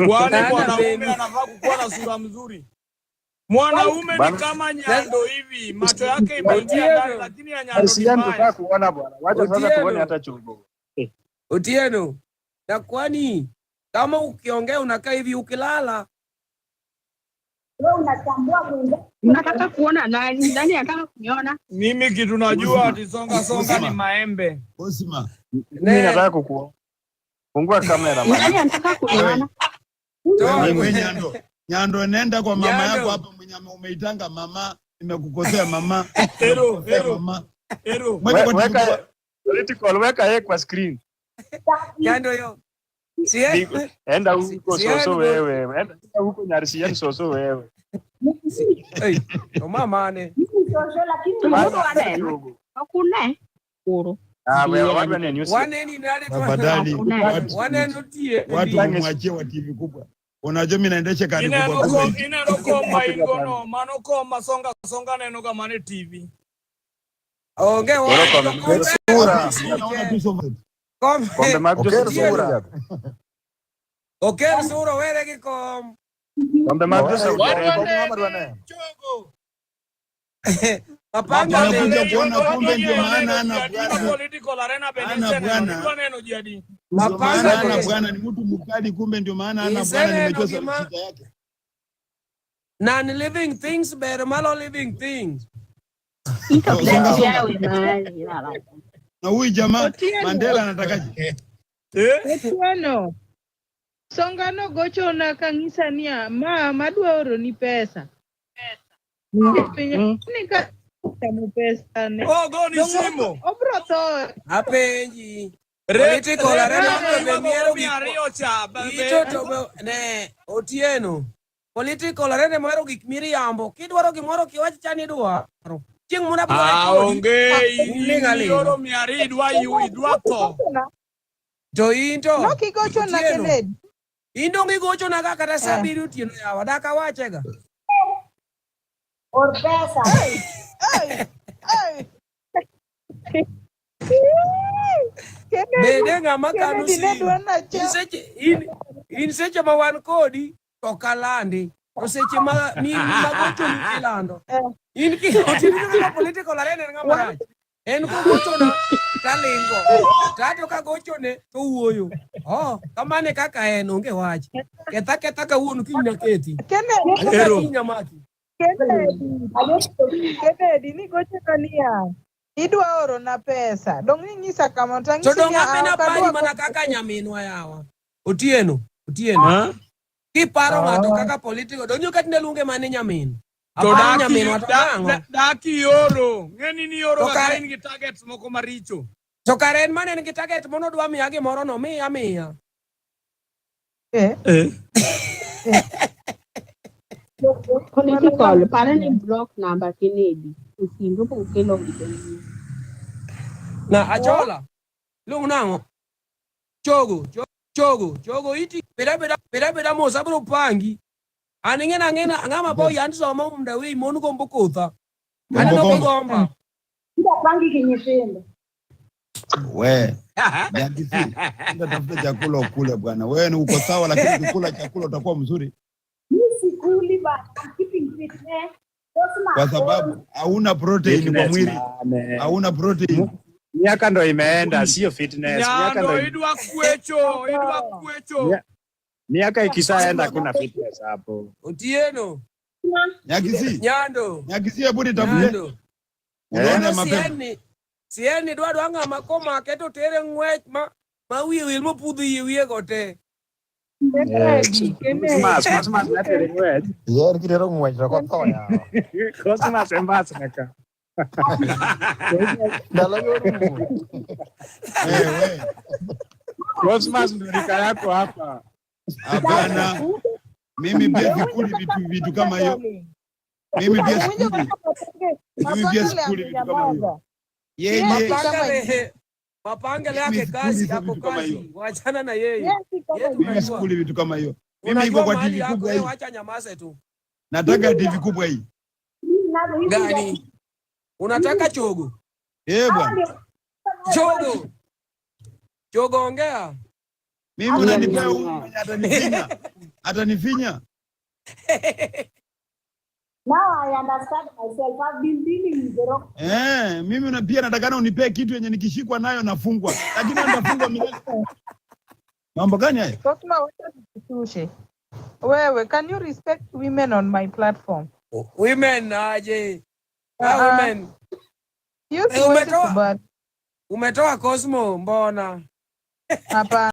Kwani mwanaume anafaa kuwa na sura mzuri? Mwanaume ni kama nyando hivi, macho yake imeingia ndani, lakini ya nyando ni mbaya. Kuona bwana. Wacha sasa tuone hata chogo. Otieno, na kwani kama ukiongea unakaa hivi ukilala? Wewe unatambua mwingine. Unataka kuona nani? Nani anataka kuniona? Mimi kitu najua ati songa ni maembe. Osima. Mimi nataka kukuona. Fungua kamera mama. Nani anataka kuniona? Wewe Nyando nenda kwa mama yako hapa mwenye umeitanga mama, nimekukosea mama. Hero. Weka yeye kwa screen. Nyando yo. Enda huko soso wewe. Enda huko Nyarisia soso wewe. Hey, mama ane. Soso lakini mtu anaenda. Hakuna. Kuru. Wewe watu ni news. Waneni nani kwa? Tafadhali. Wanenotie. Watu wamwachie wa TV kubwa. Unajua mimi naendesha kadi kubwa. Inarokoma ingono, manokoma songa neno kama ni TV. Ongea wewe. Kombe magdo sura. Okay, sura wewe kikom. Kombe magdo sura. Chogo. Mapanga anakuja kuona kumbe ndio maana ana bwana. Political arena benefit. Kwa neno jadi. Mapanga ana bwana ni mtu mkali kumbe ndio maana ana bwana nimejua shida yake. Non living things better malo living things. Na huyu jamaa Mandela anatakaje? Otieno. Songano gocho na kanisa nia madwa oro ni pesa. Nika tamu pesa ne. Oh, go ni simo. Obro to. Apenji. Political arena bemiero miario cha. Ito to ne Otieno. Political arena mwero gik miriambo. Kidwaro gimoro kiwachi chani dwaro. Chieng muna onge yoro miari idwa to. To into. No kigocho na Kennedy. Indo ngigocho na kaka ta sabiri Otieno yawa daka wachega. Por pesa. Bede ngama kanu si. Inseche ma wan kodi to kalandi. To seche ma gocho ni kilando. In ki Otieno political arena ngama rach. En ko gocho na talingo. Tato ka gocho ne to wuoyo. Kamane kaka en onge wach. Ketha ka wuonu kinya keti. Kennedy nyamaki. Kennedy ni gocho kania. Idwa oro na pesa. Dong nyisa kama tangisi. To dong apena pani mana kaka nyaminwa yawa. Otieno. Kiparo ngato kaka politiko donyo katine lunge mane nyamin. To daki yoro. Ngeni ni yoro ka in gi targets moko maricho. To karen mane ngi target mono dwa miya gimoro no miya. Political parani block number Kennedy. Usindo po kelo ngito. Na achola. Lungu nango. Chogo iti beda mo sabro pangi. Aningena ngama bo yanzo mo mda we monu kombo kotha. Ana no gomba. Ndio pangi kinyependa. We. Nyakisi. Ndio tafuta chakula ukule bwana. Wewe ni uko sawa lakini ukikula chakula utakuwa mzuri. Sikuli ba keeping fitness. Kwa sababu hauna protein kwa mwili. Hauna protein. Miaka ndo imeenda sio fitness. Miaka ndo idwa kwecho. Miaka ikishaenda kuna fitness hapo. Otieno. Nyakisi. Nyakisi hebu nitafute. Unaona mapema. Sieni dwado anga makoma keto tere ngwech ma wiye mo pudhi wiye gote. Mas na tere ngwech. Yer kitero ngwech to ko ya. Cosmas naka. Dalo yoru. Cosmas ndo rika yako hapa. Hapana. Mimi pia sikuli vitu kama hiyo. Mimi pia sikuli vitu kama hiyo. Yeye mapangele yake kazi yako kazi. Waachana na yeye. Mimi sikuli vitu kama hiyo. Mimi iko kwa TV kubwa hii. Acha nyamaze tu. Nataka TV kubwa hii. Gani? Unataka chogo? Bwana. Chogo ongea. Mimi unanipea atanifinya. Now I understand myself. I've been dealing with the wrong. Mimi pia natakana unipee kitu yenye nikishikwa nayo nafungwa. Lakini nitafungwa milele. Mambo gani haya? Cosmo, wacha tutushe. Wewe, can you respect women on my platform? Women aje. Women. Umetoa Cosmo mbona? Hapa